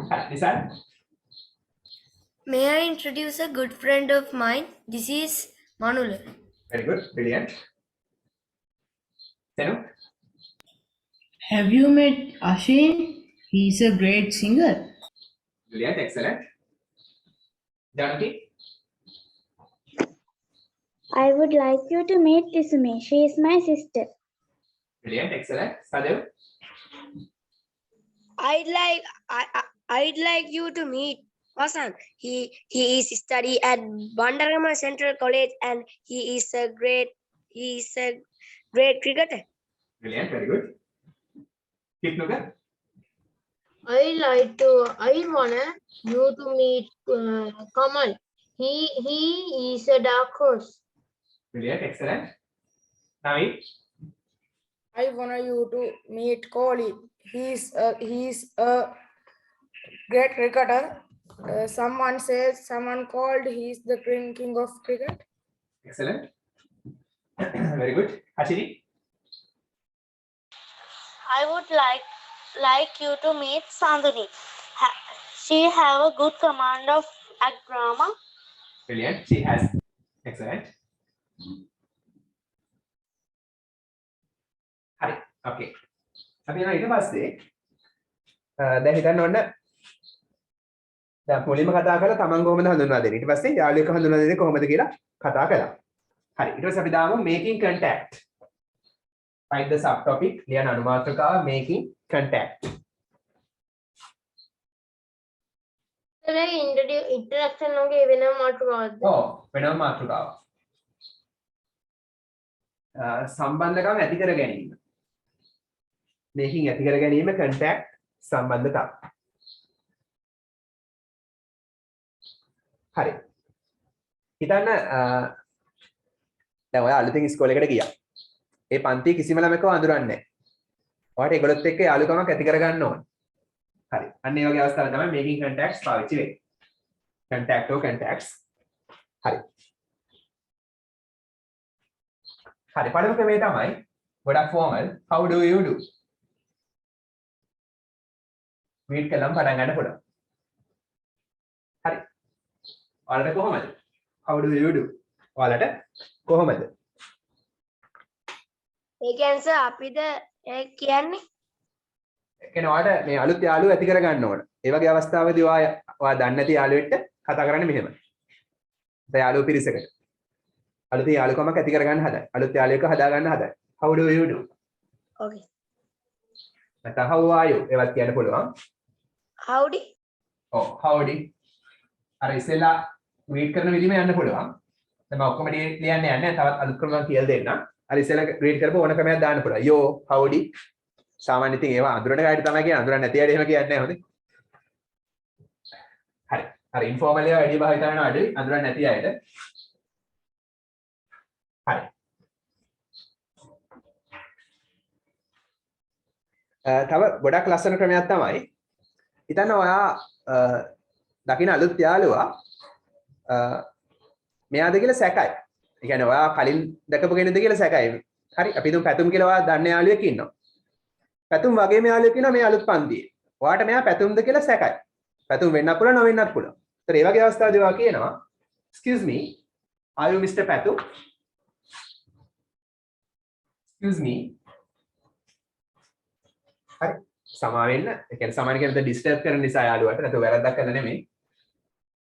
Hi, Nissan. May I introduce a good friend of mine? This is Manula. Very good, brilliant. Senu. Have you met Ashin? He's a great singer. Brilliant, excellent. Janaki. I would like you to meet Isumi. She is my sister. Brilliant, excellent. Sadev. I'd like you to meet Vasan. He is study at Bandarama Central College and he is a great cricketer. Brilliant, very good. Kipnuga. I wanna you to meet Kamal. He is a dark horse. Brilliant, excellent. Navi. I want you to meet Kohli. He's a great cricketer. Someone called he's the king of cricket. Excellent. Very good. Ashini. I would like you to meet Sandhini. She have a good command of at drama. Brilliant. She has. Excellent. Hi. Okay. අපි යනවා ඊට පස්සේ දැන් හිතන්න ඕන දැන් මුලින්ම කතා කරලා තමන් කොහොමද හඳුන්වා දෙන්නේ ඊට පස්සේ යාළුවෙක් හඳුන්වා දෙන්නේ කොහොමද කියලා කතා කළා. හරි ඊට පස්සේ අපි දාමු making contact. Find the subtopic ලියන අනුමාත්‍රකාව making contact. Interaction වගේ වෙනම මාතෘකාවක්ද? ඔව් වෙනම මාතෘකාවක්. සම්බන්ධකම් ඇති කර ගැනීම. making ඇති කර ගැනීම contact සම්බන්ධතාව. හරි. හිතන්න දැන් ඔයා අලුතින් ඉස්කෝලේ එකට ගියා. ඒ පන්තියේ කිසිම ළමයෙක්ව අඳුරන්නේ නැහැ. ඔයාට ඒගොල්ලොත් එක්ක යාළුකමක් ඇති කරගන්න ඕන. හරි. අන්න ඒ වගේ අවස්ථාවල තමයි making contacts පාවිච්චි වෙන්නේ. contact or contacts. හරි. හරි. පළවෙනි ක්‍රමය තමයි ගොඩක් formal. How do you do? meet කළාම පටන් ගන්න පුළුවන්. හරි. ඔයාලට කොහොමද? How do you do? ඔයාලට කොහොමද? ඒක answer අපිද කියන්නේ කියන්නේ ඔයාලට මේ අලුත් යාළුවෝ ඇති කර ගන්න ඕන. ඒ වගේ අවස්ථාවකදී ඔයා දන්නේ නැති යාළුවෙක්ට කතා කරන්නේ මෙහෙම. දැන් යාළුවෝ පිරිසකට. අලුත් යාළුකමක් ඇති කර ගන්න හදයි. අලුත් යාළුවෙක් හදා ගන්න හදයි. How do you do? okay නැත්නම් how are you? ඒවත් කියන්න පුළුවන්. howdy ඔව් howdy. අර ඉස්සෙල්ලා මීට් කරන විදිහම යන්න පුළුවන්. දැන් මම ඔක්කොම ලියන්න යන්නේ තවත් අලුත් ක්‍රමයක් කියලා දෙන්නම්. අර ඉස්සෙල්ලා රීඩ් කරපුව ඕන ක්‍රමයක් දාන්න පුළුවන්. යෝ howdy සාමාන්‍ය ඉතින් ඒවා අඳුරන ගාඩි තමයි කියන්නේ. අඳුරන්නේ නැති අය එහෙම කියන්නේ නැහැ හොඳේ. හරි. අර ඉන්ෆෝමල් ඒවා වැඩි භාවිත වෙනවා අඩුයි. අඳුරන්නේ නැති අයට. හරි. තව ගොඩක් ලස්සන ක්‍රමයක් තමයි. හිතන්න ඔයා දකින්න අලුත් යාළුවා මෙයාද කියලා සැකයි. ඒ කියන්නේ ඔයා කලින් දැකපු කෙනෙක්ද කියලා සැකයි. හරි. අපි හිතමු පැතුම් කියලා ඔයා දන්න යාළුවෙක් ඉන්නවා. පැතුම් වගේම යාළුවෙක් ඉන්නවා මේ අලුත් පන්තියේ. ඔයාට මෙයා පැතුම්ද කියලා සැකයි. පැතුම් වෙන්නත් පුළුවන් නොවෙන්නත් පුළුවන්. ඒතර ඒ වගේ අවස්ථාවදී ඔයා කියනවා excuse me are you Mr. Patum? excuse me. හරි. සමා වෙන්න. ඒ කියන්නේ සමාන කෙනෙක්ද ඩිස්ටර්බ් කරන නිසා යාළුවාට නැත්නම් වැරද්දක් කරලා නෙමෙයි.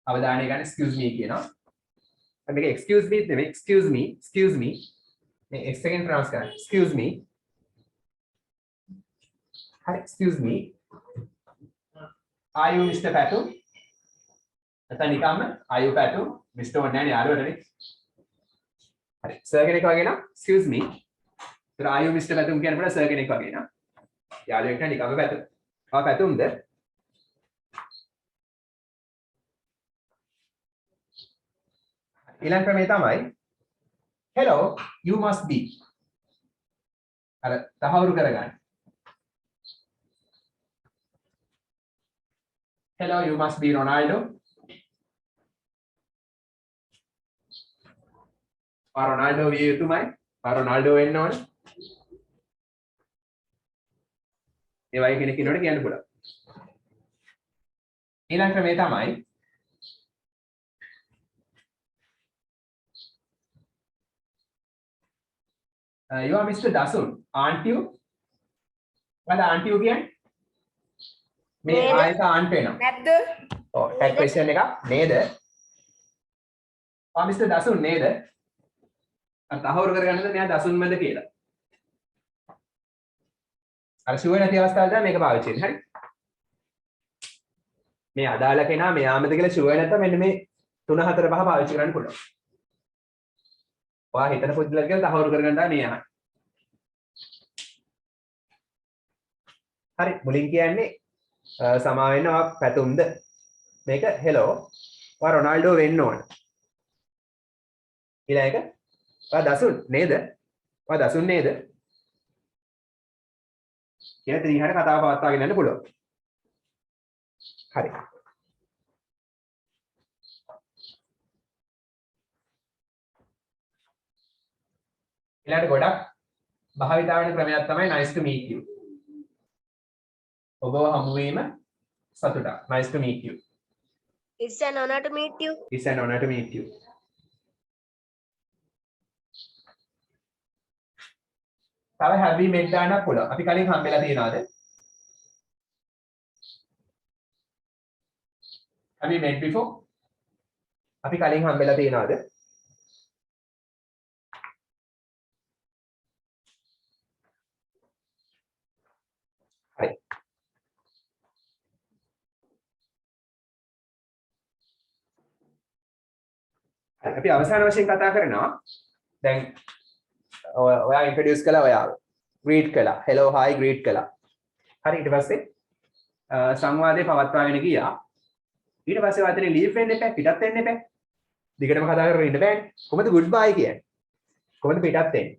අවධානය ගන්න excuse me කියනවා. මේක excuse me නෙමෙයි excuse me මේ x එකෙන් ප්‍රනවුන්ස් කරන්න excuse me හරි excuse me are you Mr. Patum නැත්නම් නිකම්ම are you Patum Mr. ඕනේ නැහැ යාළුවටනේ හරි සර් කෙනෙක් වගේ නම් excuse me ඒතර are you Mr. Patum කියනකොට සර් කෙනෙක් වගේ නම් යාළුවෙක් නේ නිකම්ම Patum ආ Patumද ඊළඟ ක්‍රමය තමයි hello you must be අර තහවුරු කරගන්න hello you must be Ronaldo Ronaldo විය යුතුමයි Ronaldo වෙන්න ඕන ඒ වගේ කෙනෙක් ඉන්නකොට කියන්න පුළුවන් ඊළඟ ක්‍රමය තමයි you are Mr. Dasun, aren't you? What aren't you again? Me, I aren't වෙනවා. නැද්ද? ඔව්, tag question එක නේද? Mr. Dasun නේද? අර තහවුරු කරගන්නද මෙයා දසුන්මද කියලා. අර ෂුවර් නැති අවස්ථාවල තමයි මේක පාවිච්චි වෙන්නේ. හරි? මේ අදාළ කෙනා මෙයාමද කියලා ෂුවර් නැත්නම් මෙන්න මේ 3 4 5 පාවිච්චි කරන්න පුළුවන්. ඔයා හිතන පුදුලක් කියලා තහවුරු කරගන්න තමයි මේ යහන්නේ. හරි මුලින් කියන්නේ සමා වෙන්න ඔයා පැතුම්ද මේක හෙලෝ ඔයා රොනාල්ඩෝ වෙන්න ඕන. ඊළඟ එක ඔයා දසුන් නේද? ඔයා දසුන් නේද? කියලා ත්‍රිහාර කතාව පවත්වාගෙන යන්න පුළුවන්. හරි. ඊළඟට ගොඩක් භාවිතා වෙන ක්‍රමයක් තමයි nice to meet you. ඔබව හමු වීම සතුටක්. Nice to meet you. It's an honor to meet you. It's an honor to meet you. තව have we met දාන්න පුළුවන්. අපි කලින් හම්බෙලා තියනවාද? Have we met before? අපි කලින් හම්බෙලා තියනවාද? හරි. අපි අවසාන වශයෙන් කතා කරනවා. දැන් ඔයා ඉන්ට්‍රොඩියුස් කළා ඔයාව. ග්‍රීට් කළා. හෙලෝ හායි ග්‍රීට් කළා. හරි ඊට පස්සේ සංවාදේ පවත්වාගෙන ගියා. ඊට පස්සේ වාතනේ ලීව් වෙන්න එපා. පිටත් වෙන්න එපා. දිගටම කතා කරගෙන ඉන්න බෑනේ. කොහොමද ගුඩ් බයි කියන්නේ? කොහොමද පිටත් වෙන්නේ?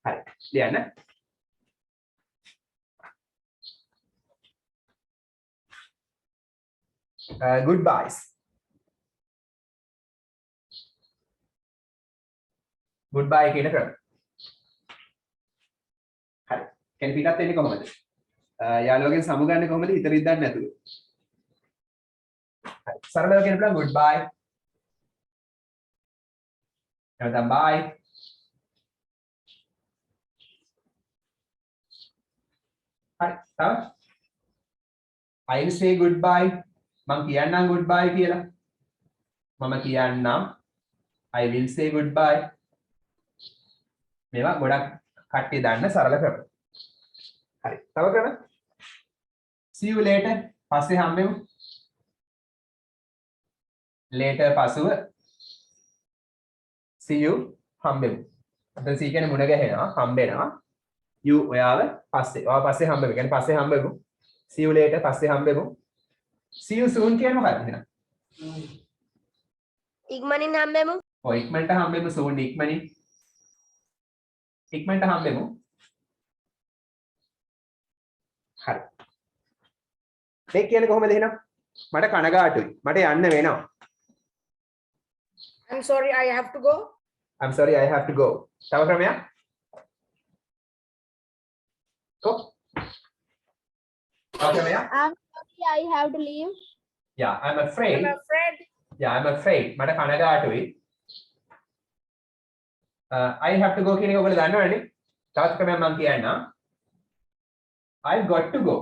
හරි. ලියන්න. goodbyes. goodbye කියන ක්‍රම. හරි. කෙනෙක් පිටත් වෙන්නේ කොහොමද? යාළුවගෙන් සමුගන්නේ කොහොමද? හිත රිද්දන්නේ නැතුව. හරි. සරලව කියන plan goodbye. නැත්නම් bye. හරි. තව I will say goodbye. මම කියන්නම් goodbye කියලා. මම කියන්නම් I will say goodbye. මේවා ගොඩක් කට්ටිය දන්න සරල ක්‍රම. හරි. තව ක්‍රම. See you later. පස්සේ හම්බෙමු. later පසුව see you හම්බෙමු. එතන see කියන්නේ මුණ ගැහෙනවා, හම්බෙනවා. you ඔයාව පස්සේ. ඔයාව පස්සේ හම්බෙමු. කියන්නේ පස්සේ හම්බෙමු. see you later පස්සේ හම්බෙමු. see you soon කියන්නේ මොකක්ද එහෙනම්? ඉක්මනින් හම්බෙමු. ඔය ඉක්මනට හම්බෙමු soon ඉක්මනින්. ඉක්මනට හම්බෙමු. හරි. මේ කියන්නේ කොහොමද එහෙනම්? මට කනගාටුයි. මට යන්න වෙනවා. I'm sorry, I have to go. I'm sorry I have to go. තව ක්‍රමයක්? Go. තව ක්‍රමයක්? I'm sorry, I have to leave. Yeah, I'm afraid. I'm afraid. Yeah, I'm afraid. මට කනගාටුයි. I have to go කියන එක ඔයගොල්ලෝ දන්නවනේ. තවත් ක්‍රමයක් මම කියන්නම්. I've got to go.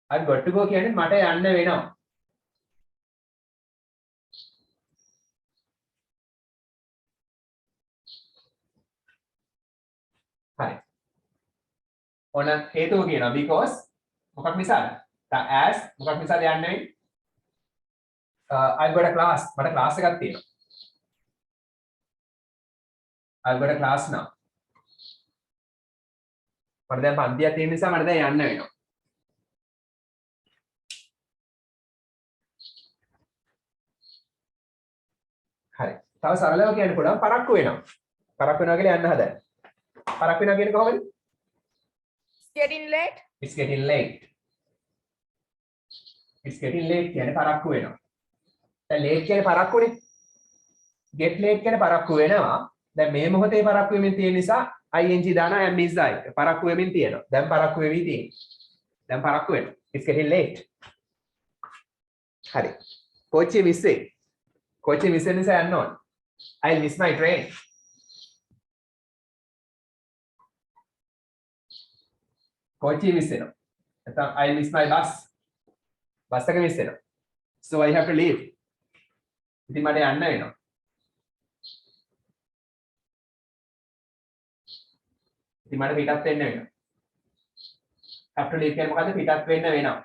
I've got to go කියන්නේ මට යන්න වෙනවා. හරි. ඔන්න හේතුව කියනවා because මොකක් නිසාද? as මොකක් නිසාද යන්න වෙන්නේ? I've got a class. මට class එකක් තියෙනවා. I've got a class now. මට දැන් පන්තියක් තියෙන නිසා මට දැන් යන්න වෙනවා. හරි. තව සරලව කියන්න පුළුවන් පරක්කු වෙනවා. පරක්කු වෙනවා කියලා යන්න හදන්න. පරක්කු වෙනවා කියන්නේ කොහොමද? It's getting late. It's getting late. It's getting late කියන්නේ පරක්කු වෙනවා. දැන් late කියන්නේ පරක්කුනේ. get late කියන්නේ පරක්කු වෙනවා. දැන් මේ මොහොතේ පරක්කු වෙමින් තියෙන නිසා ing දානවා am is like. පරක්කු වෙමින් තියෙනවා. දැන් පරක්කු වෙවි තියෙන්නේ. දැන් පරක්කු වෙනවා. It's getting late. හරි. කෝච්චිය මිස් වෙයි. කෝච්චිය මිස් වෙන නිසා යන්න ඕන. I'll miss my train. කෝච්චිය මිස් වෙනවා. නැත්නම් I'll miss my bus. Bus එක මිස් වෙනවා. So I have to leave. ඉතින් මට යන්න වෙනවා. ඉතින් මට පිටත් වෙන්න වෙනවා. have to leave කියන්නේ මොකද්ද? පිටත් වෙන්න වෙනවා.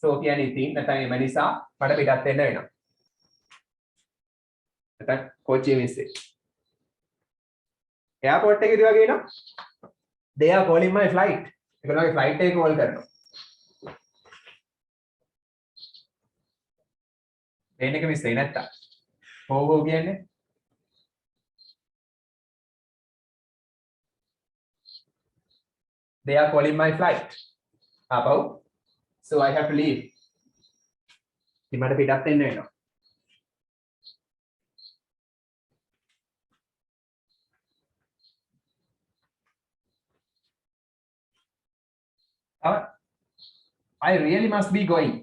so කියන්නේ ඉතින් නැත්නම් එම නිසා මට පිටත් වෙන්න වෙනවා. නැත්නම් කෝච්චිය මිස් වෙයි. එයාපෝට් එකේදී වගේ no they are calling my flight. ඒගොල්ලෝගේ ෆ්ලයිට් එක කෝල් කරනවා. ප්ලේන් එක මිස් වෙයි නැත්තම්. හෝ කියන්නේ they are calling my flight. ආපහු so I have to leave. ඉතින් මට පිටත් වෙන්න වෙනවා. I really must be going.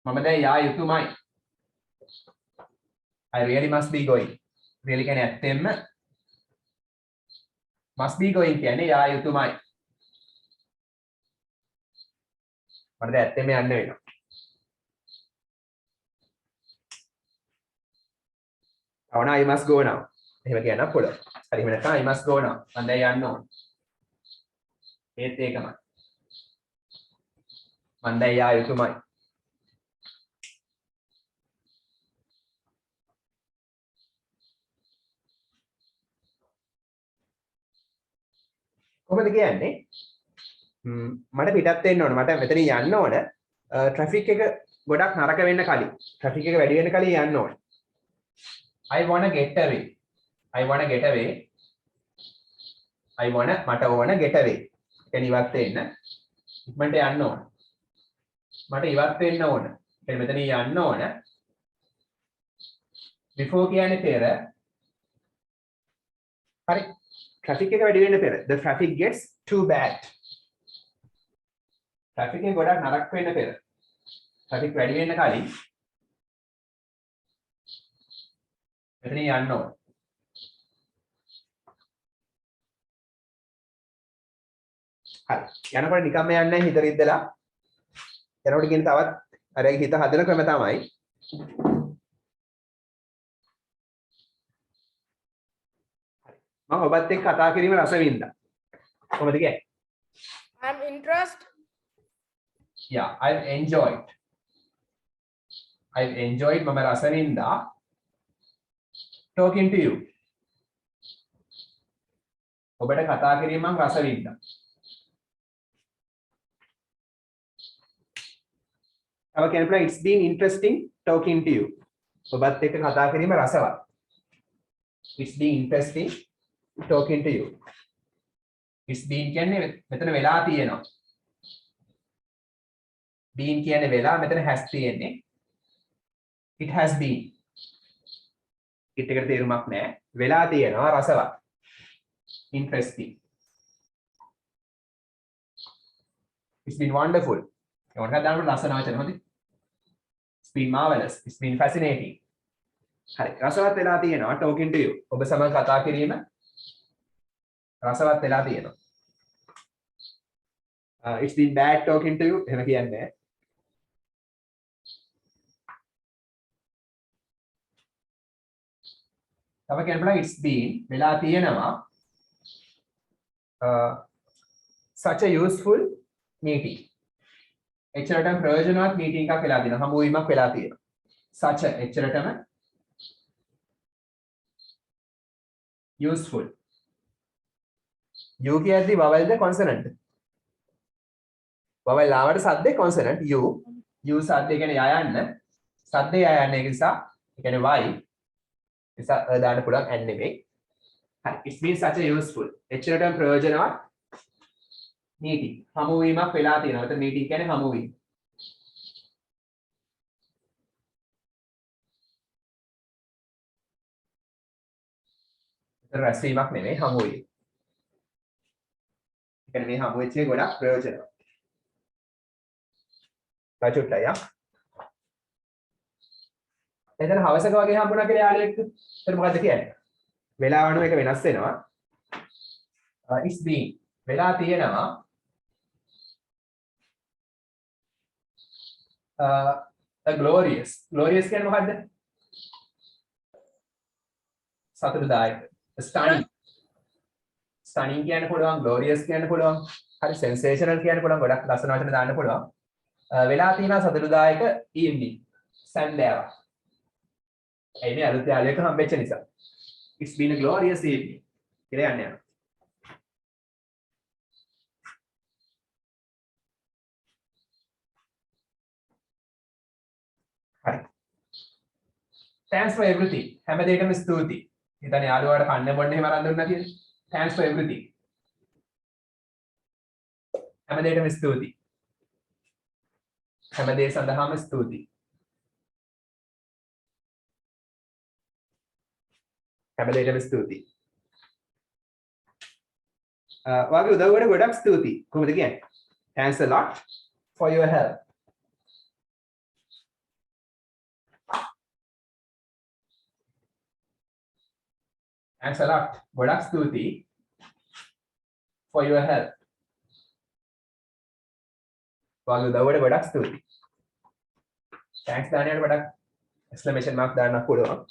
මම දැන් යා යුතුමයි. I really must be going. really කියන්නේ ඇත්තෙන්ම must be going කියන්නේ යා යුතුමයි. මට දැන් ඇත්තෙන්ම යන්න වෙනවා. අවන I must go now. එහෙම කියන්න පුළුවන්. හරි එහෙම නැත්නම් I must go now. මම දැන් යන්න ඕන. ඒත් ඒකමයි. මම දැන් යා යුතුමයි. කොහොමද කියන්නේ? මට පිටත් වෙන්න ඕන. මට මෙතනින් යන්න ඕන. ට්‍රැෆික් එක ගොඩක් නරක වෙන්න කලින්. ට්‍රැෆික් එක වැඩි වෙන්න කලින් යන්න ඕන. I wanna get away. I wanna get away. I wanna මට ඕන get away. කියන්නේ ඉවත් වෙන්න. ඉක්මනට යන්න ඕන. මට ඉවත් වෙන්න ඕන. කියන්නේ මෙතනින් යන්න ඕන. before කියන්නේ පෙර. හරි. traffic එක වැඩි වෙන්න පෙර. The traffic gets too bad. traffic එක ගොඩක් නරක වෙන්න පෙර. traffic වැඩි වෙන්න කලින් මෙතන යන්න ඕන. හරි. යනකොට නිකම්ම යන්නේ නැහැ හිත රිද්දලා. යනකොට කියන තවත් අර හිත හදන ක්‍රම තමයි. මම ඔබත් එක්ක කතා කිරීම රස වින්දා. කොහොමද කියන්නේ? I'm interested. Yeah, I've enjoyed. I've enjoyed මම රස වින්දා talking to you. ඔබට කතා කිරීම මම රස වින්දා. තව කියන්න පුළුවන් it's been interesting talking to you. ඔබත් එක්ක කතා කිරීම රසවත්. It's been interesting talking to you. It's been කියන්නේ මෙතන වෙලා තියෙනවා. Been කියන්නේ වෙලා මෙතන has තියෙන්නේ. It has been. it එකට තේරුමක් නැහැ. වෙලා තියෙනවා රසවත්. Interesting. It's been wonderful. ඒකට දාන්න ලස්සන වචන හොඳයි. It's been marvelous. It's been fascinating. හරි. රසවත් වෙලා තියෙනවා talking to you. ඔබ සමග කතා කිරීම රසවත් වෙලා තියෙනවා. It's been bad talking to you. එහෙම කියන්නේ. තව කියන්න පුළුවන් it's been වෙලා තියෙනවා such a useful meeting. එච්චරටම ප්‍රයෝජනවත් meeting එකක් වෙලා තියෙනවා. හමුවීමක් වෙලා තියෙනවා. such a එච්චරටම useful. you කියද්දි vowel the consonant? vowel ආවට සද්දේ consonant you. you සද්දේ කියන්නේ යයන්න. සද්දේ යයන්න ඒක නිසා ඒ කියන්නේ y. නිසා දාන්න පුළුවන් and නෙමෙයි. හරි. it's been such a useful. එච්චරටම ප්‍රයෝජනවත් meeting. හමුවීමක් වෙලා තියෙනවා. එතන meeting කියන්නේ හමුවීම. එතන රැස්වීමක් නෙමෙයි හමුවීම. ඒ කියන්නේ මේ හමු වෙච්ච එක ගොඩක් ප්‍රයෝජනවත්. රාජුට්ටය. එතන හවසක වගේ හම්බුණා කියලා යාළුවෙක්ට. එතන මොකද්ද කියන්නේ? වෙලාව අනුව එක වෙනස් වෙනවා. it's been වෙලා තියෙනවා a glorious කියන්නේ මොකද්ද? සතුටුදායක. stunning කියන්න පුළුවන්, glorious කියන්න පුළුවන්, හරි sensational කියන්න පුළුවන්, ගොඩක් ලස්සන වචන දාන්න පුළුවන්. වෙලා තියෙනවා සතුටුදායක evening සන්ධ්‍යාවක්. ඒ මේ අලුත් යාළුවෙක් හම්බෙච්ච නිසා. it's been a glorious evening කියලා යන්නේ යනවා. හරි. thanks for everything. හැම දෙයකම ස්තුතියි. හිතන්නේ යාළුවාට කන්න බොන්න එහෙම අරන් දුන්නා කියලා. thanks for everything. හැම දෙයකම ස්තුතියි. හැම දේ සඳහාම ස්තුතියි. හැම දෙයකම ස්තුතියි. වාගේ උදව්වට ගොඩක් ස්තුතියි. කොහොමද කියන්නේ? thanks a lot for your help. thanks a lot. ගොඩක් ස්තුතියි for your help. වාගේ උදව්වට ගොඩක් ස්තුතියි. thanks දාන්නට ගොඩක් exclamation mark දාන්නත් පුළුවන්.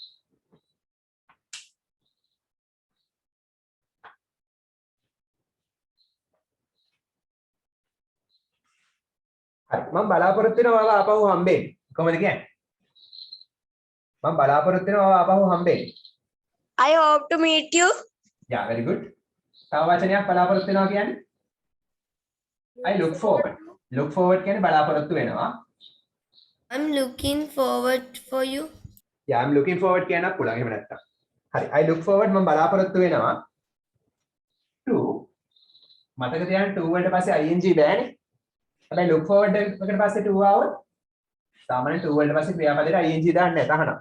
හරි මම බලාපොරොත්තු වෙනවා ඔයාලා ආපහු හම්බෙන්න. කොහොමද කියන්නේ? මම බලාපොරොත්තු වෙනවා ඔයාලා ආපහු හම්බෙන්න. I hope to meet you. Yeah, very good. තව වචනයක් බලාපොරොත්තු වෙනවා කියන්නේ? I look forward. Look forward කියන්නේ බලාපොරොත්තු වෙනවා. I'm looking forward for you. Yeah, I'm looking forward කියනක් පුළුවන් එහෙම නැත්තම්. හරි. I look forward මම බලාපොරොත්තු වෙනවා. to මතක තියාගන්න to වලට පස්සේ ing බෑනේ. හැබැයි look forward එකට පස්සේ to ආවොත් සාමාන්‍යයෙන් to වලට පස්සේ ක්‍රියාපදයට ing දාන්නේ නැහැ තහනම්.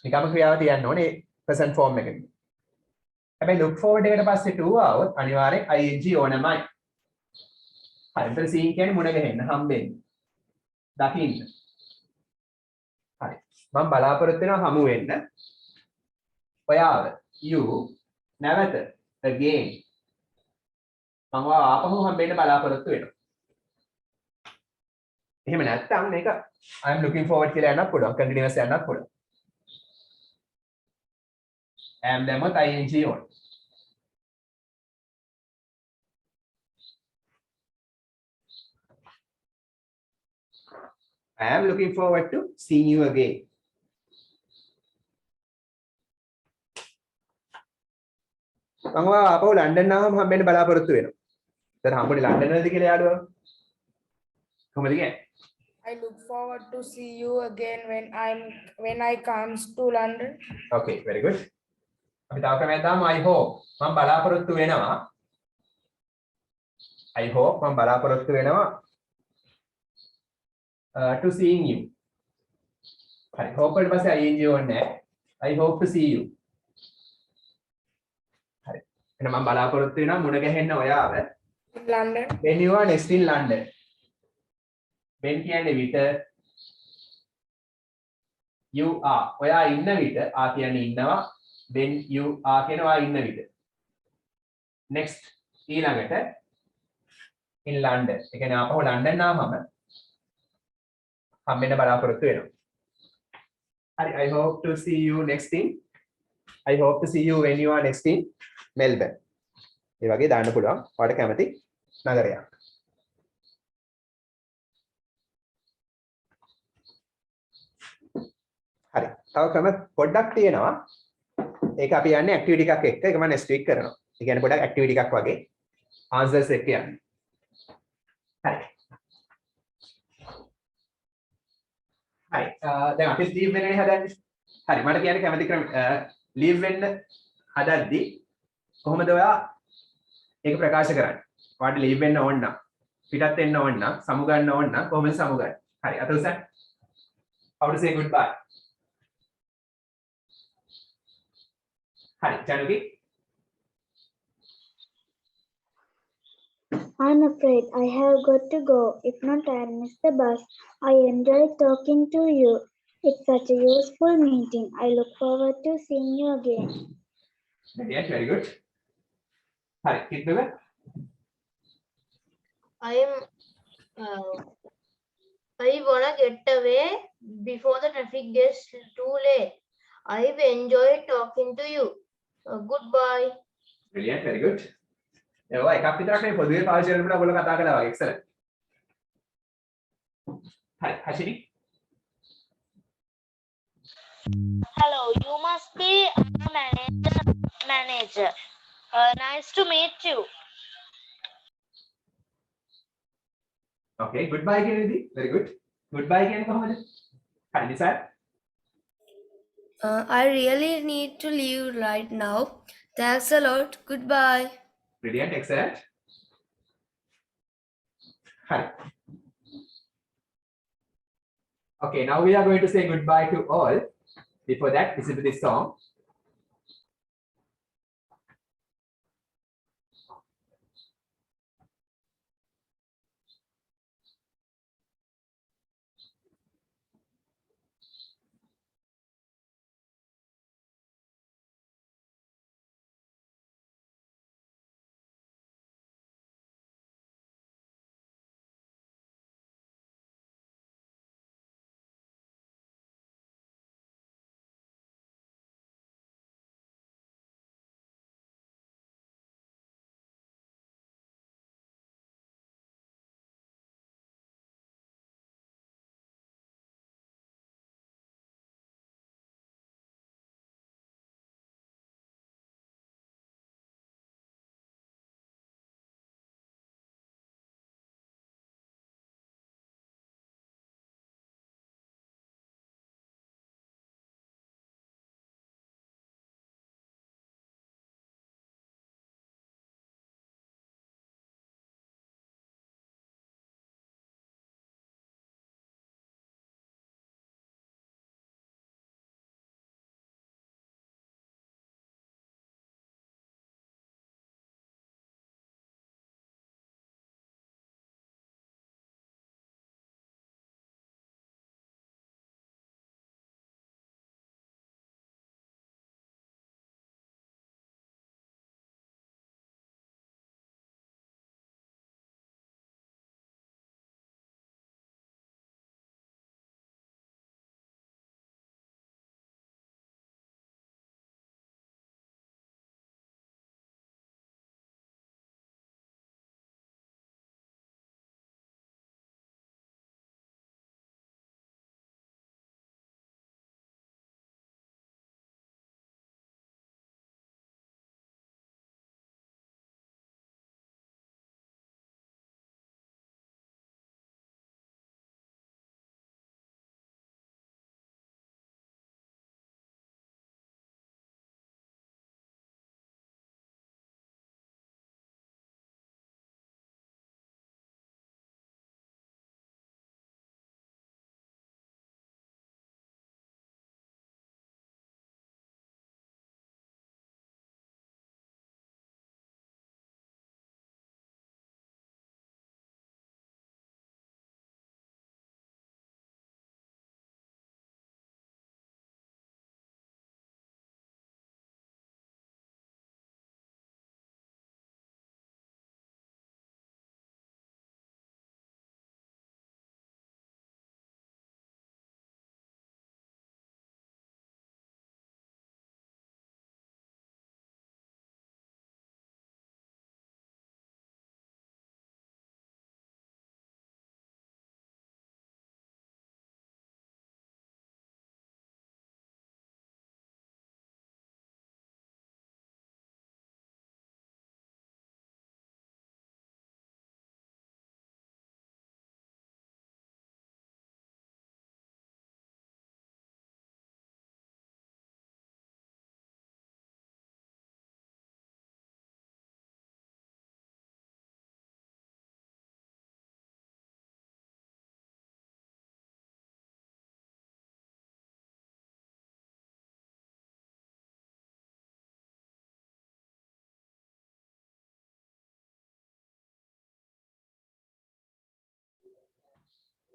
නිකම්ම ක්‍රියාව තියන්න ඕනේ present form එකකින්. හැබැයි look forward එකට පස්සේ to ආවොත් අනිවාර්යෙන් ing ඕනමයි. හරි. එතන scene කියන්නේ මුණ ගැහෙන්න, හම්බෙන්න. දකින්න. හරි. මම බලාපොරොත්තු වෙනවා හමු වෙන්න. ඔයාව you නැවත again මම ආපහු හම්බෙන්න බලාපොරොත්තු වෙනවා. එහෙම නැත්නම් මේක I am looking forward කියලා යන්නත් පුළුවන්. continuous යන්නත් පුළුවන්. am දැම්මොත් ing ඕන. I am looking forward to seeing you again. මම ආපහු ලන්ඩන් ආවම හම්බෙන්න බලාපොරොත්තු වෙනවා. දැන් හම්බුනේ ලන්ඩන් වලද කියලා යාළුවා? කොහමද කියන්නේ? I look forward to see you again when I comes to London. Okay, very good. අපි තව ක්‍රමයක් දාමු I hope. මම බලාපොරොත්තු වෙනවා. I hope මම බලාපොරොත්තු වෙනවා to seeing you. හරි. hope වලට පස්සේ ing ඕනේ නැහැ. I hope to see you. හරි. එහෙනම් මම බලාපොරොත්තු වෙනවා මුණ ගැහෙන්න ඔයාව. In London. When you are next in London. when කියන්නේ විට you are ඔයා ඉන්න විට ආ කියන්නේ ඉන්නවා when you are කියනවා ඉන්න විට next ඊළඟට in London ඒ කියන්නේ ආපහු ලන්ඩන් ආවම හම්බෙන්න බලාපොරොත්තු වෙනවා හරි I hope to see you next in I hope to see you when you are next in Melbourne ඒ වගේ දාන්න පුළුවන් ඔයාලට කැමති නගරයක් හරි. තව ක්‍රම පොඩ්ඩක් තියෙනවා. ඒක අපි යන්නේ ඇක්ටිවිටි එකක් එක්ක. ඒක මම next week කරනවා. ඒ කියන්නේ පොඩ්ඩක් ඇක්ටිවිටි එකක් වගේ answers එක්ක යන්නේ. හරි. හරි. දැන් අපි leave වෙන්නනේ හදන්නේ. හරි. මට කියන්න කැමති ක්‍රම leave වෙන්න හදද්දි කොහොමද ඔයා ඒක ප්‍රකාශ කරන්නේ? ඔයාලට leave වෙන්න ඕන නම් පිටත් වෙන්න ඕන නම් සමු ගන්න ඕන නම් කොහොමද සමු ගන්නේ? හරි. අත උසන්. How to say goodbye? Hi, Januki. I'm afraid I have got to go. If not, I'll miss the bus. I enjoyed talking to you. It's such a useful meeting. I look forward to seeing you again. Yes, very good. Hi, Kitnava. I wanna get away before the traffic gets too late. I've enjoyed talking to you. Goodbye. Brilliant, very good. ඒවා එකක් විතරක් නෙවෙයි පොදුවේ පාවිච්චි කරනකොට ඔයගොල්ලෝ කතා කළා වගේ excellent. Hi, Hashini. Hello, you must be a manager. Nice to meet you. Okay, goodbye කියන්නේ very good. Goodbye කියන්නේ කොහොමද? Hi, Nisa. I really need to leave right now. Thanks a lot. Goodbye. Brilliant, excellent. Hi. Okay, now we are going to say goodbye to all. Before that, listen to this song.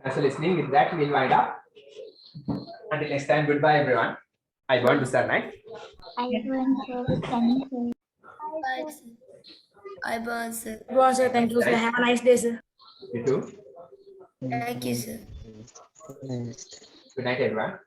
Thanks for listening. With that, we'll wind up. Until next time, goodbye, everyone. I want to start night. I want to thank you. Bye, sir. I burn, sir. Well, sir, thank you, sir. Have a nice day, sir. You too. Thank you, sir. Good night, everyone.